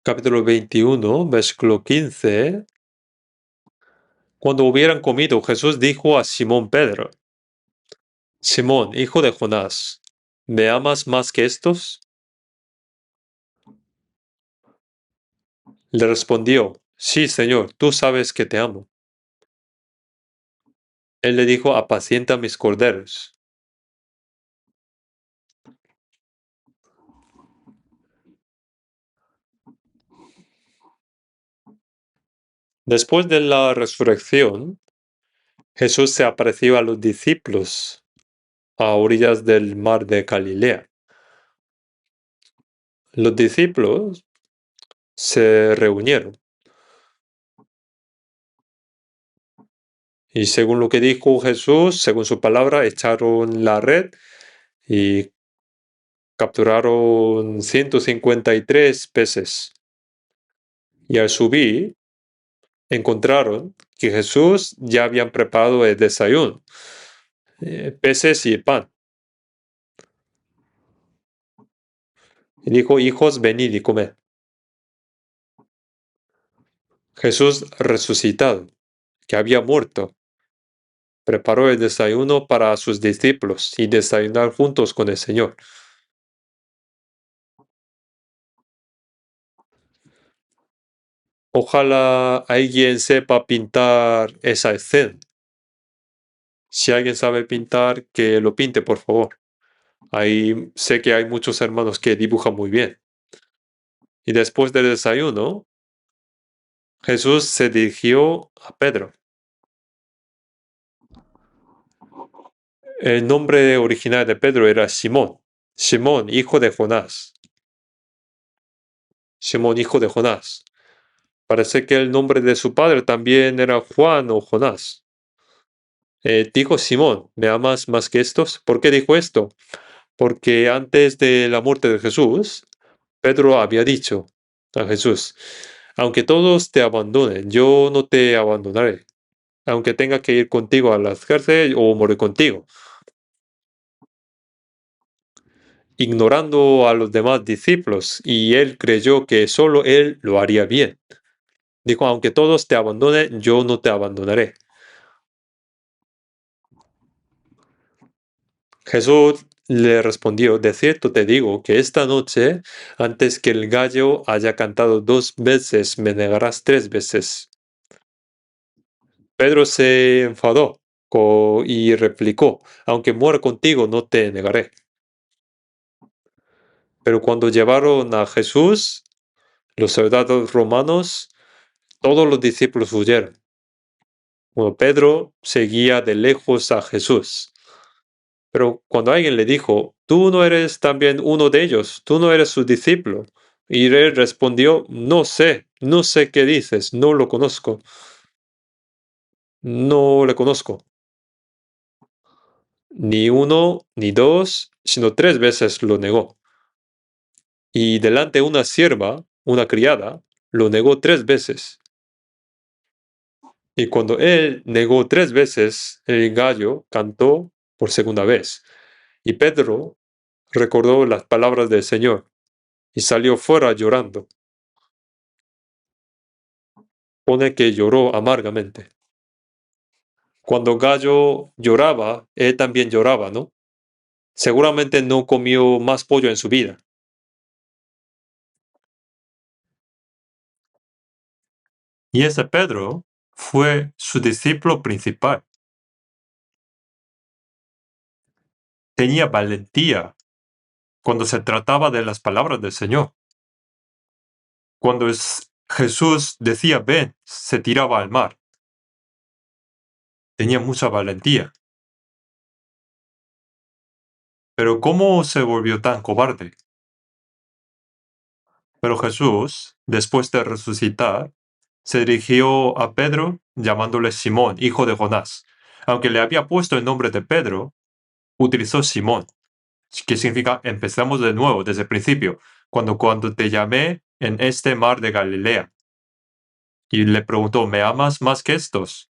Capítulo 21, versículo 15. Cuando hubieran comido, Jesús dijo a Simón Pedro, Simón, hijo de Jonás, ¿me amas más que estos? Le respondió, sí, Señor, tú sabes que te amo. Él le dijo, apacienta mis corderos. Después de la resurrección, Jesús se apareció a los discípulos a orillas del mar de Galilea. Los discípulos se reunieron y según lo que dijo Jesús, según su palabra, echaron la red y capturaron 153 peces. Y al subir, encontraron que Jesús ya habían preparado el desayuno, peces y pan. Y dijo, hijos, venid y comed. Jesús resucitado, que había muerto, preparó el desayuno para sus discípulos y desayunar juntos con el Señor. Ojalá alguien sepa pintar esa escena. Si alguien sabe pintar, que lo pinte, por favor. Ahí sé que hay muchos hermanos que dibujan muy bien. Y después del desayuno, Jesús se dirigió a Pedro. El nombre original de Pedro era Simón. Simón, hijo de Jonás. Simón, hijo de Jonás. Parece que el nombre de su padre también era Juan o Jonás. Dijo Simón, ¿me amas más que estos? ¿Por qué dijo esto? Porque antes de la muerte de Jesús, Pedro había dicho a Jesús, aunque todos te abandonen, yo no te abandonaré. Aunque tenga que ir contigo a la cárcel o morir contigo. Ignorando a los demás discípulos, y él creyó que solo él lo haría bien. Dijo, aunque todos te abandonen, yo no te abandonaré. Jesús le respondió, de cierto te digo que esta noche, antes que el gallo haya cantado 2 veces, me negarás 3 veces. Pedro se enfadó y replicó, aunque muera contigo, no te negaré. Pero cuando llevaron a Jesús, los soldados romanos, todos los discípulos huyeron. Bueno, Pedro seguía de lejos a Jesús. Pero cuando alguien le dijo, tú no eres también uno de ellos, tú no eres su discípulo. Y él respondió, no sé qué dices, no lo conozco, no le conozco. Ni uno, ni dos, sino 3 veces lo negó. Y delante de una sierva, una criada, lo negó 3 veces. Y cuando él negó 3 veces, el gallo cantó por segunda vez. Y Pedro recordó las palabras del Señor y salió fuera llorando. Pone que lloró amargamente. Cuando Gallo lloraba, él también lloraba, ¿no? Seguramente no comió más pollo en su vida. Y ese Pedro fue su discípulo principal. Tenía valentía cuando se trataba de las palabras del Señor. Cuando Jesús decía ven, se tiraba al mar. Tenía mucha valentía. Pero ¿cómo se volvió tan cobarde? Pero Jesús, después de resucitar, se dirigió a Pedro llamándole Simón, hijo de Jonás. Aunque le había puesto el nombre de Pedro, utilizó Simón, que significa empezamos de nuevo, desde el principio, cuando te llamé en este mar de Galilea. Y le preguntó, ¿me amas más que estos?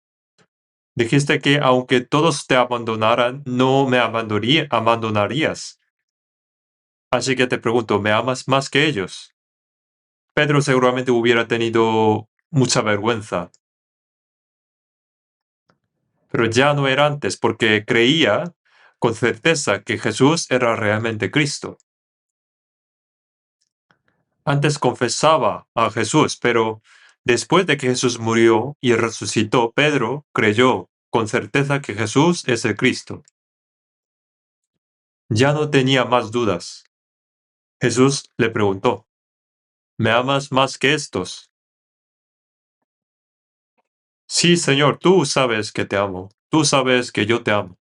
Dijiste que aunque todos te abandonaran, no me abandonarías. Así que te pregunto, ¿me amas más que ellos? Pedro seguramente hubiera tenido mucha vergüenza. Pero ya no era antes porque creía con certeza que Jesús era realmente Cristo. Antes confesaba a Jesús, pero después de que Jesús murió y resucitó, Pedro creyó con certeza que Jesús es el Cristo. Ya no tenía más dudas. Jesús le preguntó, ¿me amas más que estos? Sí, Señor, tú sabes que te amo. Tú sabes que yo te amo.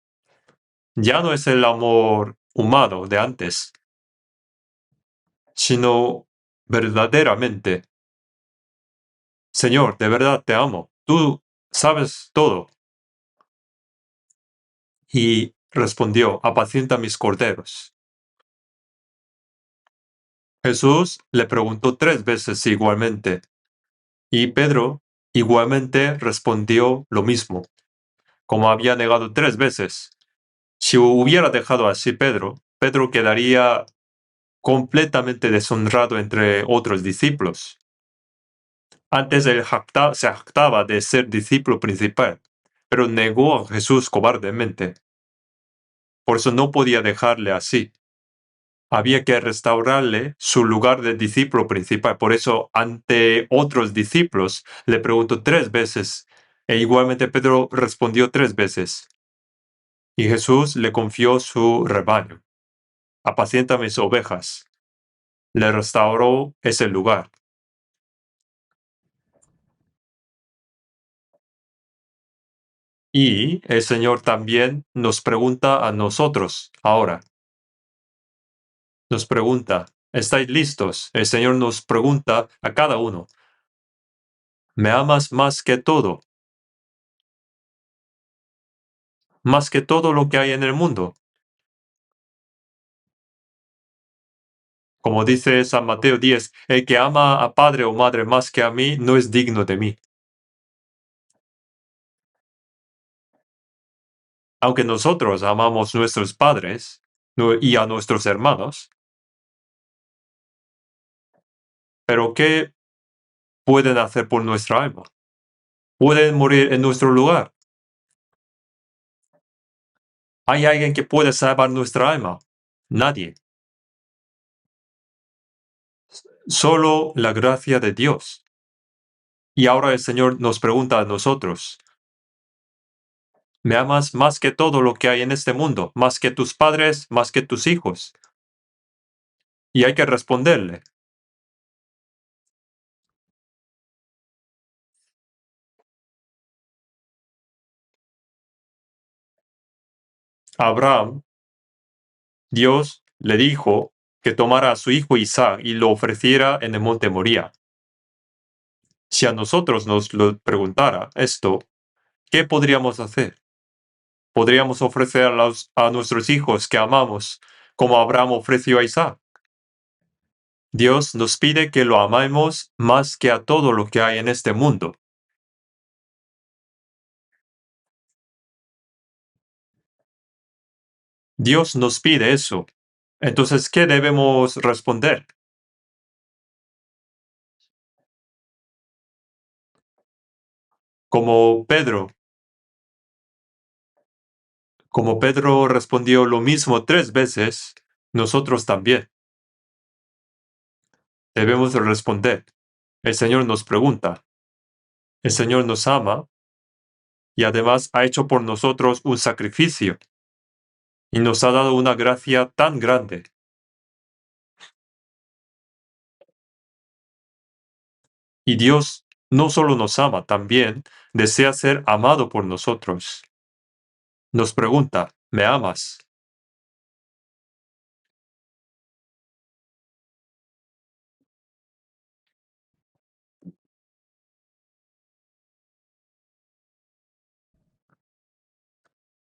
Ya no es el amor humano de antes, sino verdaderamente. Señor, de verdad te amo. Tú sabes todo. Y respondió, apacienta mis corderos. Jesús le preguntó 3 veces igualmente, y Pedro igualmente respondió lo mismo, como había negado 3 veces. Si hubiera dejado así Pedro quedaría completamente deshonrado entre otros discípulos. Antes él se jactaba de ser discípulo principal, pero negó a Jesús cobardemente. Por eso no podía dejarle así. Había que restaurarle su lugar de discípulo principal. Por eso, ante otros discípulos, le preguntó 3 veces, e igualmente Pedro respondió 3 veces. Y Jesús le confió su rebaño. Apacienta mis ovejas. Le restauró ese lugar. Y el Señor también nos pregunta a nosotros ahora. Nos pregunta, ¿estáis listos? El Señor nos pregunta a cada uno, ¿me amas más que todo? Más que todo lo que hay en el mundo. Como dice San Mateo 10, el que ama a padre o madre más que a mí no es digno de mí. Aunque nosotros amamos a nuestros padres y a nuestros hermanos, pero ¿qué pueden hacer por nuestra alma? ¿Pueden morir en nuestro lugar? ¿Hay alguien que puede salvar nuestra alma? Nadie. Solo la gracia de Dios. Y ahora el Señor nos pregunta a nosotros, ¿me amas más que todo lo que hay en este mundo? ¿Más que tus padres? ¿Más que tus hijos? Y hay que responderle. Abraham, Dios le dijo que tomara a su hijo Isaac y lo ofreciera en el monte Moría. Si a nosotros nos lo preguntara esto, ¿qué podríamos hacer? ¿Podríamos ofrecer a nuestros hijos que amamos como Abraham ofreció a Isaac? Dios nos pide que lo amemos más que a todo lo que hay en este mundo. Dios nos pide eso. Entonces, ¿qué debemos responder? Como Pedro. Como Pedro respondió lo mismo 3 veces, nosotros también debemos responder. El Señor nos pregunta. El Señor nos ama y además ha hecho por nosotros un sacrificio y nos ha dado una gracia tan grande. Y Dios no solo nos ama, también desea ser amado por nosotros. Nos pregunta, ¿me amas?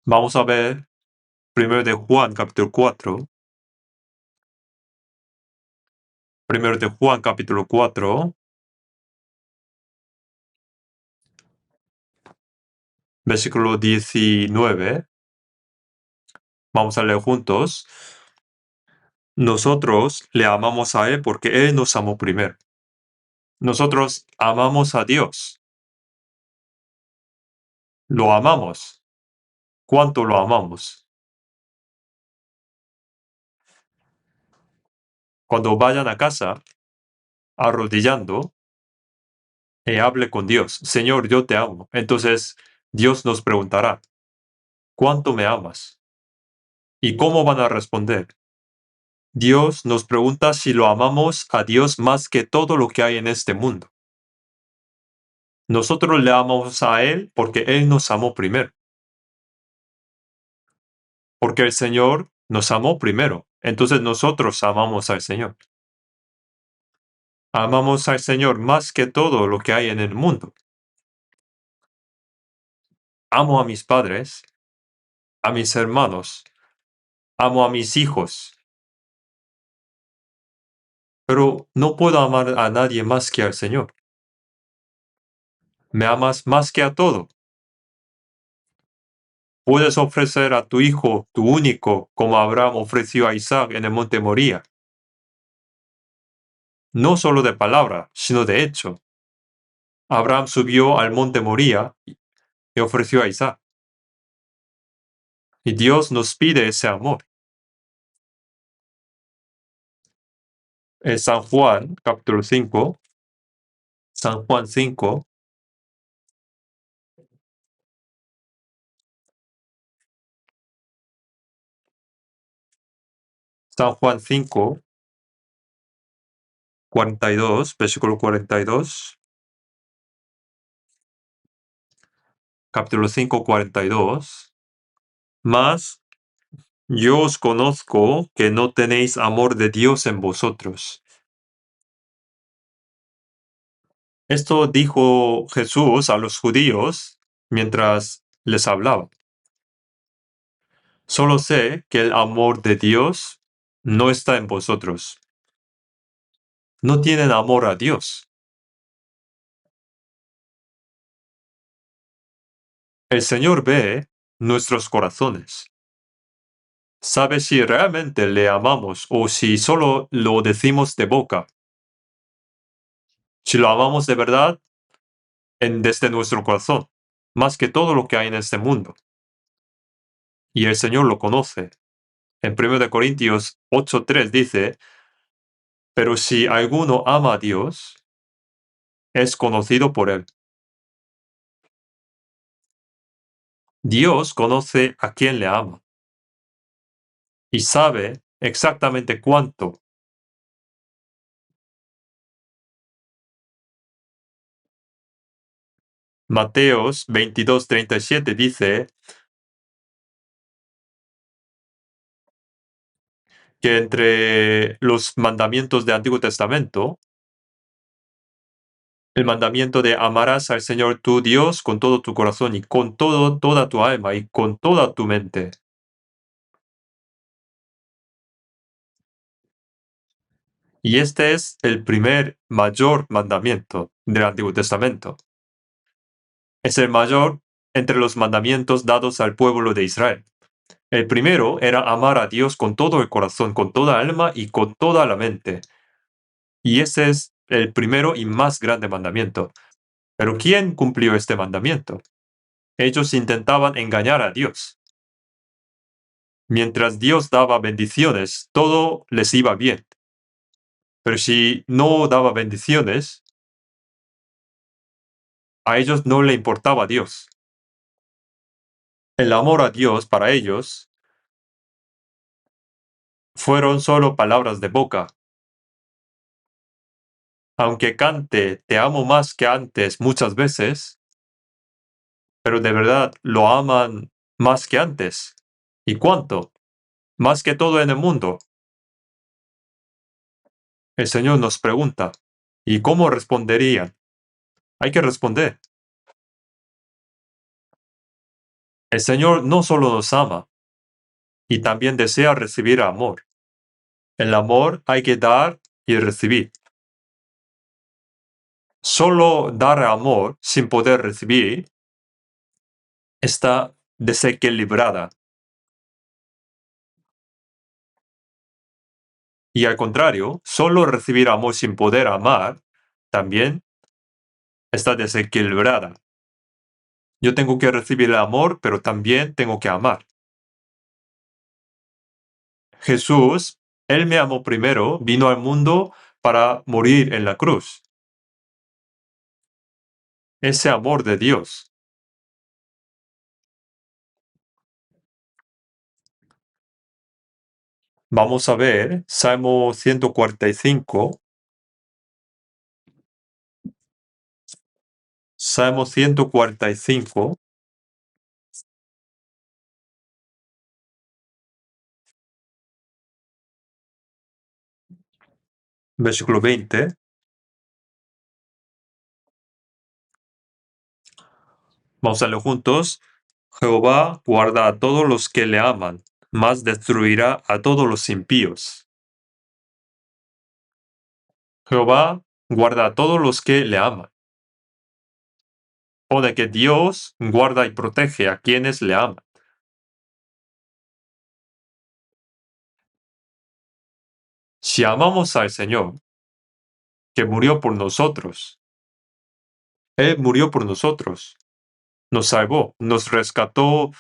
Vamos a ver primero de Juan capítulo 4. Primero de Juan capítulo 4, versículo 19. Vamos a leer juntos. Nosotros le amamos a Él porque Él nos amó primero. Nosotros amamos a Dios. Lo amamos. ¿Cuánto lo amamos? Cuando vayan a casa, arrodillando, hable con Dios. Señor, yo te amo. Entonces, Dios nos preguntará, ¿cuánto me amas? ¿Y cómo van a responder? Dios nos pregunta si lo amamos a Dios más que todo lo que hay en este mundo. Nosotros le amamos a Él porque Él nos amó primero. Porque el Señor nos amó primero. Entonces nosotros amamos al Señor. Amamos al Señor más que todo lo que hay en el mundo. Amo a mis padres, a mis hermanos, amo a mis hijos. Pero no puedo amar a nadie más que al Señor. Me amas más que a todo. Puedes ofrecer a tu hijo, tu único, como Abraham ofreció a Isaac en el monte Moría. No solo de palabra, sino de hecho. Abraham subió al monte Moría y ofreció a Isaac. Y Dios nos pide ese amor. En San Juan, capítulo 5, San Juan 5, San Juan 5, 42, versículo 42, capítulo 5, 42. Mas yo os conozco que no tenéis amor de Dios en vosotros. Esto dijo Jesús a los judíos mientras les hablaba. Solo sé que el amor de Dios no está en vosotros. No tienen amor a Dios. El Señor ve nuestros corazones. Sabe si realmente le amamos o si solo lo decimos de boca. Si lo amamos de verdad desde nuestro corazón, más que todo lo que hay en este mundo. Y el Señor lo conoce. En 1 Corintios 8:3 dice, pero si alguno ama a Dios, es conocido por él. Dios conoce a quien le ama y sabe exactamente cuánto. Mateos 22:37 dice que entre los mandamientos del Antiguo Testamento, el mandamiento de amarás al Señor tu Dios con todo tu corazón y con toda tu alma y con toda tu mente. Y este es el primer mayor mandamiento del Antiguo Testamento. Es el mayor entre los mandamientos dados al pueblo de Israel. El primero era amar a Dios con todo el corazón, con toda alma y con toda la mente. Y ese es el primero y más grande mandamiento. Pero ¿quién cumplió este mandamiento? Ellos intentaban engañar a Dios. Mientras Dios daba bendiciones, todo les iba bien. Pero si no daba bendiciones, a ellos no le importaba Dios. El amor a Dios para ellos fueron solo palabras de boca. Aunque cante te amo más que antes muchas veces, pero de verdad lo aman más que antes. ¿Y cuánto? Más que todo en el mundo. El Señor nos pregunta, ¿y cómo responderían? Hay que responder. El Señor no solo nos ama, y también desea recibir amor. El amor hay que dar y recibir. Solo dar amor sin poder recibir está desequilibrada. Y al contrario, solo recibir amor sin poder amar también está desequilibrada. Yo tengo que recibir el amor, pero también tengo que amar. Jesús, Él me amó primero, vino al mundo para morir en la cruz. Ese amor de Dios. Vamos a ver Salmo 145. Salmo 145, versículo 20. Vamos a leerlo juntos. Jehová guarda a todos los que le aman, mas destruirá a todos los impíos. Jehová guarda a todos los que le aman. O de que Dios guarda y protege a quienes le aman. Si amamos al Señor, que murió por nosotros, Él murió por nosotros, nos salvó, nos rescató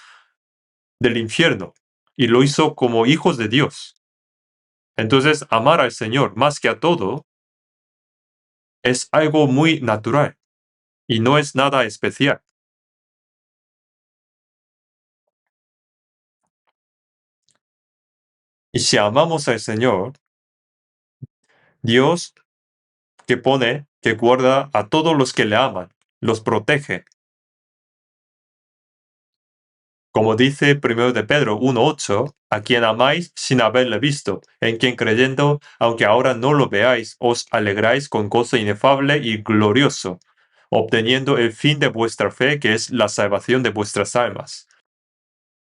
del infierno y lo hizo como hijos de Dios. Entonces, amar al Señor más que a todo es algo muy natural y no es nada especial. Y si amamos al Señor, Dios que guarda a todos los que le aman, los protege. Como dice 1 de Pedro 1:8, a quien amáis sin haberle visto, en quien creyendo, aunque ahora no lo veáis, os alegráis con gozo inefable y glorioso, obteniendo el fin de vuestra fe, que es la salvación de vuestras almas.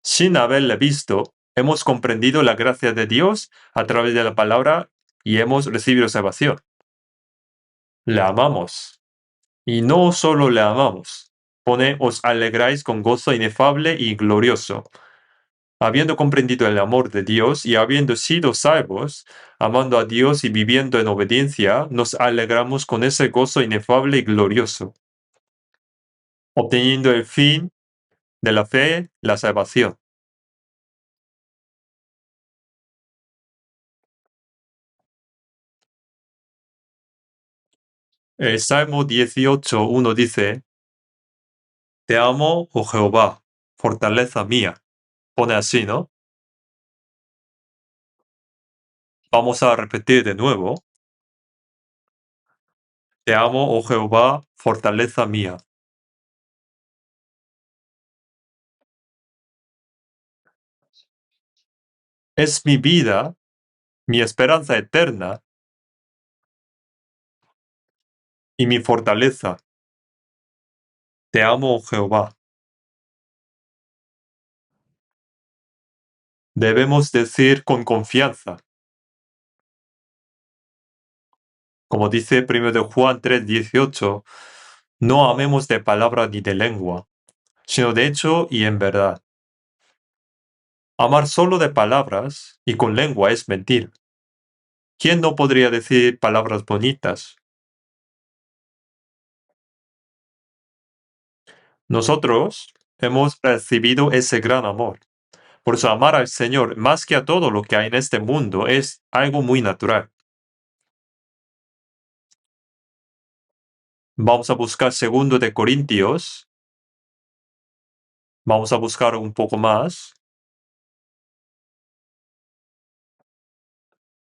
Sin haberle visto, hemos comprendido la gracia de Dios a través de la palabra y hemos recibido salvación. Le amamos. Y no solo le amamos. Pone, os alegráis con gozo inefable y glorioso. Habiendo comprendido el amor de Dios y habiendo sido salvos, amando a Dios y viviendo en obediencia, nos alegramos con ese gozo inefable y glorioso, obteniendo el fin de la fe, la salvación. El Salmo 18:1 dice, Te amo, oh Jehová, fortaleza mía. Pone así, ¿no? Vamos a repetir de nuevo. Te amo, oh Jehová, fortaleza mía. Es mi vida, mi esperanza eterna y mi fortaleza. Te amo, oh Jehová. Debemos decir con confianza, como dice 1 de Juan 3:18, no amemos de palabra ni de lengua, sino de hecho y en verdad. Amar solo de palabras y con lengua es mentir. ¿Quién no podría decir palabras bonitas? Nosotros hemos recibido ese gran amor. Por eso amar al Señor más que a todo lo que hay en este mundo es algo muy natural. Vamos a buscar segundo de Corintios. Vamos a buscar un poco más.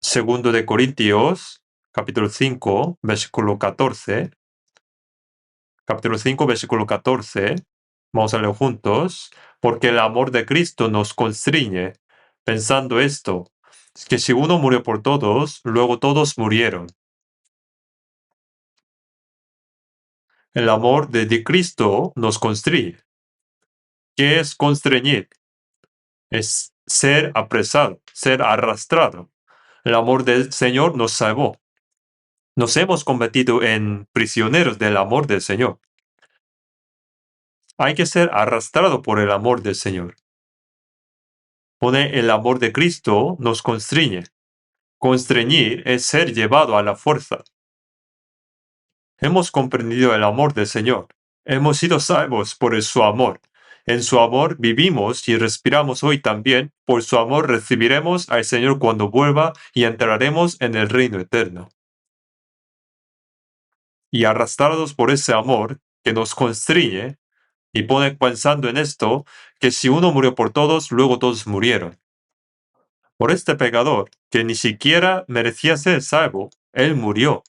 Segundo de Corintios, capítulo 5, versículo 14. Capítulo 5, versículo 14. Vamos a leer juntos. Porque el amor de Cristo nos constriñe, pensando esto, que si uno murió por todos, luego todos murieron. El amor de Cristo nos constriñe. ¿Qué es constreñir? Es ser apresado, ser arrastrado. El amor del Señor nos salvó. Nos hemos convertido en prisioneros del amor del Señor. Hay que ser arrastrado por el amor del Señor. Pone el amor de Cristo nos constriñe. Constreñir es ser llevado a la fuerza. Hemos comprendido el amor del Señor. Hemos sido salvos por su amor. En su amor vivimos y respiramos hoy también. Por su amor recibiremos al Señor cuando vuelva y entraremos en el reino eterno. Y arrastrados por ese amor que nos constriñe, y pone pensando en esto, que si uno murió por todos, luego todos murieron. Por este pecador, que ni siquiera merecía ser salvo, Él murió.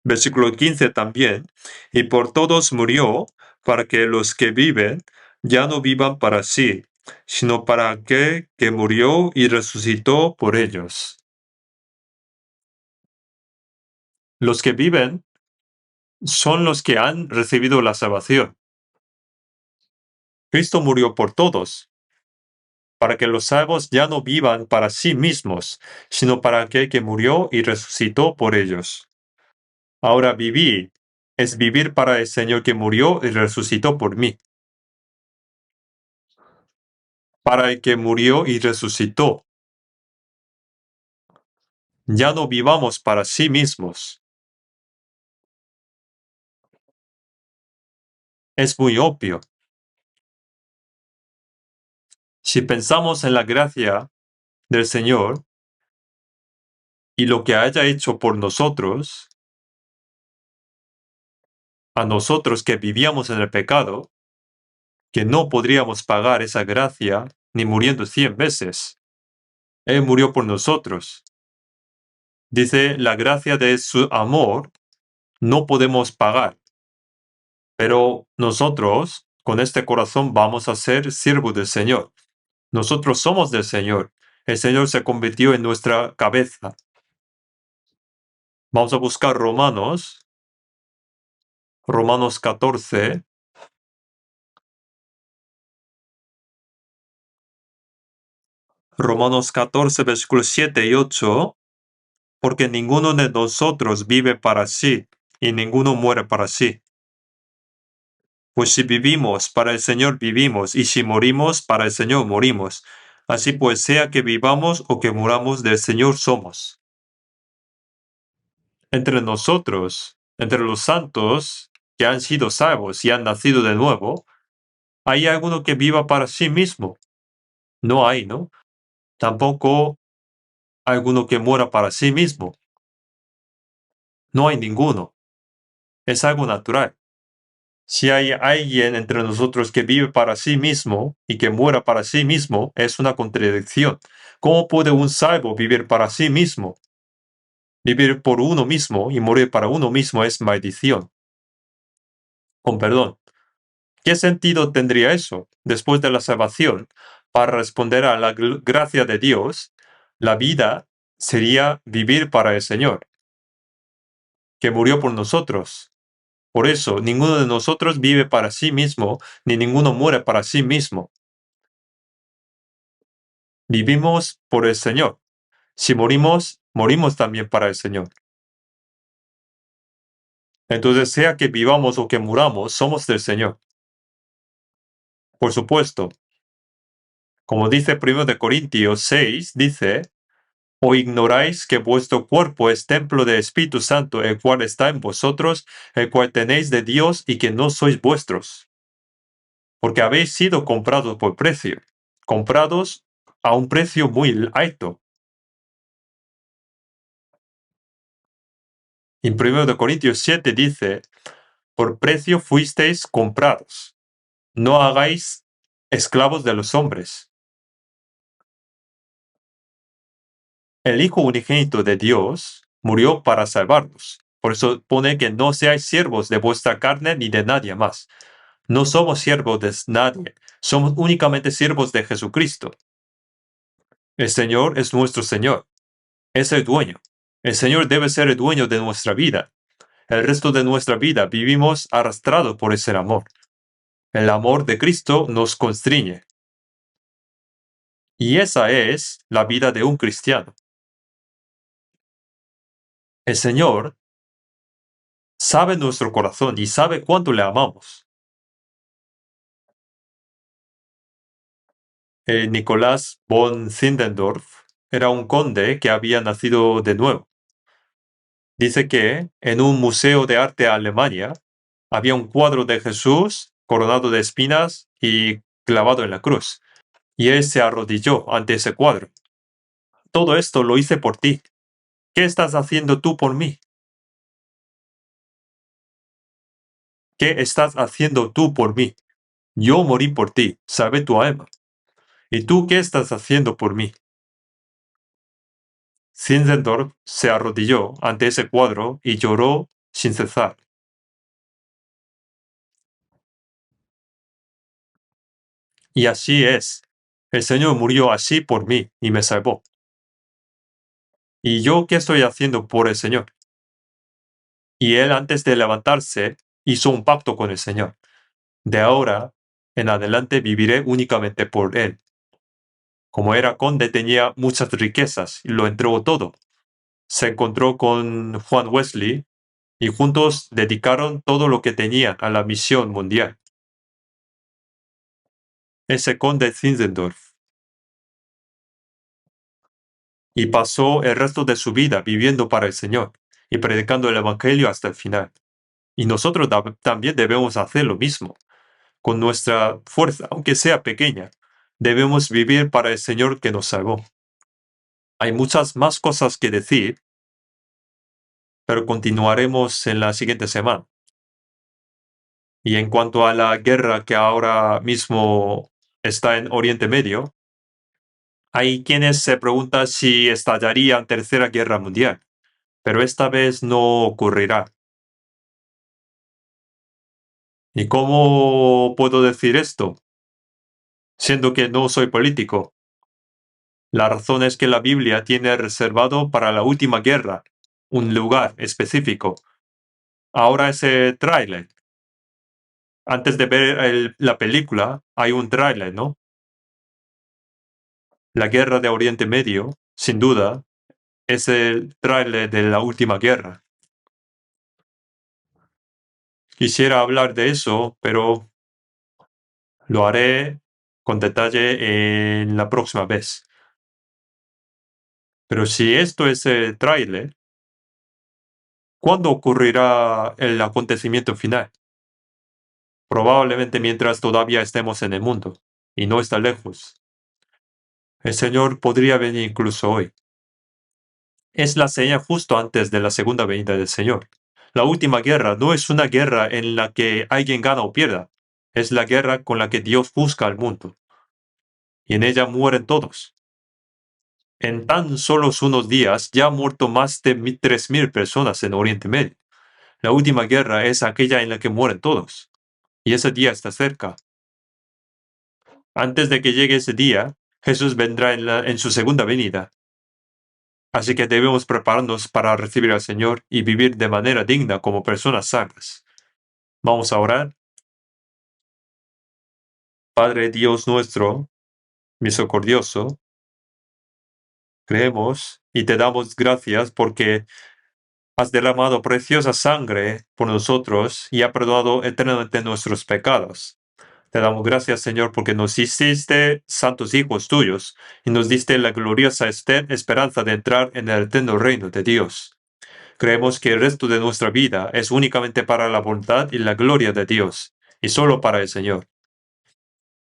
Versículo 15 también, y por todos murió, para que los que viven ya no vivan para sí, sino para aquel que murió y resucitó por ellos. Los que viven son los que han recibido la salvación. Cristo murió por todos, para que los salvos ya no vivan para sí mismos, sino para aquel que murió y resucitó por ellos. Ahora vivir es vivir para el Señor que murió y resucitó por mí. Para el que murió y resucitó. Ya no vivamos para sí mismos. Es muy obvio. Si pensamos en la gracia del Señor y lo que haya hecho por nosotros, a nosotros que vivíamos en el pecado, que no podríamos pagar esa gracia ni muriendo 100 veces. Él murió por nosotros. Dice, la gracia de su amor no podemos pagar. Pero nosotros, con este corazón, vamos a ser siervos del Señor. Nosotros somos del Señor. El Señor se convirtió en nuestra cabeza. Vamos a buscar Romanos 14. Romanos 14, versículos 7 y 8. Porque ninguno de nosotros vive para sí, y ninguno muere para sí. Pues si vivimos, para el Señor vivimos, y si morimos, para el Señor morimos. Así pues, sea que vivamos o que muramos, del Señor somos. Entre nosotros, entre los santos que han sido salvos y han nacido de nuevo, ¿hay alguno que viva para sí mismo? No hay, ¿no? Tampoco alguno que muera para sí mismo. No hay ninguno. Es algo natural. Si hay alguien entre nosotros que vive para sí mismo y que muera para sí mismo, es una contradicción. ¿Cómo puede un salvo vivir para sí mismo? Vivir por uno mismo y morir para uno mismo es maldición. Con perdón. ¿Qué sentido tendría eso? Después de la salvación, para responder a la gracia de Dios, la vida sería vivir para el Señor, que murió por nosotros. Por eso, ninguno de nosotros vive para sí mismo, ni ninguno muere para sí mismo. Vivimos por el Señor. Si morimos, morimos también para el Señor. Entonces, sea que vivamos o que muramos, somos del Señor. Por supuesto, como dice 1 Corintios 6, dice, ¿o ignoráis que vuestro cuerpo es templo del Espíritu Santo, el cual está en vosotros, el cual tenéis de Dios y que no sois vuestros? Porque habéis sido comprados por precio, comprados a un precio muy alto. En 1 Corintios 7 dice, por precio fuisteis comprados. No hagáis esclavos de los hombres. El Hijo unigénito de Dios murió para salvarnos. Por eso pone que no seáis siervos de vuestra carne ni de nadie más. No somos siervos de nadie, somos únicamente siervos de Jesucristo. El Señor es nuestro Señor, es el dueño. El Señor debe ser el dueño de nuestra vida. El resto de nuestra vida vivimos arrastrados por ese amor. El amor de Cristo nos constriñe. Y esa es la vida de un cristiano. El Señor sabe nuestro corazón y sabe cuánto le amamos. Nicolás von Zinzendorf era un conde que había nacido de nuevo. Dice que en un museo de arte de Alemania había un cuadro de Jesús coronado de espinas y clavado en la cruz. Y él se arrodilló ante ese cuadro. Todo esto lo hice por ti. ¿Qué estás haciendo tú por mí? ¿Qué estás haciendo tú por mí? Yo morí por ti, salvé tu alma. ¿Y tú qué estás haciendo por mí? Zinzendorf se arrodilló ante ese cuadro y lloró sin cesar. Y así es. El Señor murió así por mí y me salvó. ¿Y yo qué estoy haciendo por el Señor? Y él antes de levantarse hizo un pacto con el Señor. De ahora en adelante viviré únicamente por él. Como era conde tenía muchas riquezas y lo entregó todo. Se encontró con Juan Wesley y juntos dedicaron todo lo que tenían a la misión mundial. Ese conde Zinzendorf. Y pasó el resto de su vida viviendo para el Señor y predicando el Evangelio hasta el final. Y nosotros también debemos hacer lo mismo. Con nuestra fuerza, aunque sea pequeña, debemos vivir para el Señor que nos salvó. Hay muchas más cosas que decir, pero continuaremos en la siguiente semana. Y en cuanto a la guerra que ahora mismo está en Oriente Medio, hay quienes se preguntan si estallaría Tercera Guerra Mundial, pero esta vez no ocurrirá. ¿Y cómo puedo decir esto? Siendo que no soy político. La razón es que la Biblia tiene reservado para la última guerra un lugar específico. Ahora ese tráiler. Antes de ver la película hay un tráiler, ¿no? La guerra de Oriente Medio, sin duda, es el tráiler de la última guerra. Quisiera hablar de eso, pero lo haré con detalle en la próxima vez. Pero si esto es el tráiler, ¿cuándo ocurrirá el acontecimiento final? Probablemente mientras todavía estemos en el mundo, y no está lejos. El Señor podría venir incluso hoy. Es la señal justo antes de la segunda venida del Señor. La última guerra no es una guerra en la que alguien gana o pierda. Es la guerra con la que Dios busca al mundo. Y en ella mueren todos. En tan solos unos días ya han muerto más de 3.000 personas en Oriente Medio. La última guerra es aquella en la que mueren todos. Y ese día está cerca. Antes de que llegue ese día, Jesús vendrá en su segunda venida. Así que debemos prepararnos para recibir al Señor y vivir de manera digna como personas sanas. Vamos a orar. Padre Dios nuestro, misericordioso, creemos y te damos gracias porque has derramado preciosa sangre por nosotros y has perdonado eternamente nuestros pecados. Te damos gracias, Señor, porque nos hiciste santos hijos tuyos y nos diste la gloriosa esperanza de entrar en el eterno reino de Dios. Creemos que el resto de nuestra vida es únicamente para la voluntad y la gloria de Dios, y solo para el Señor.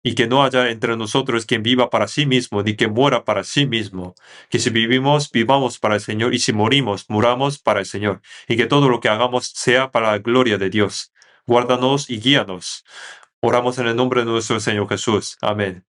Y que no haya entre nosotros quien viva para sí mismo, ni quien muera para sí mismo. Que si vivimos, vivamos para el Señor, y si morimos, muramos para el Señor. Y que todo lo que hagamos sea para la gloria de Dios. Guárdanos y guíanos. Oramos en el nombre de nuestro Señor Jesús. Amén.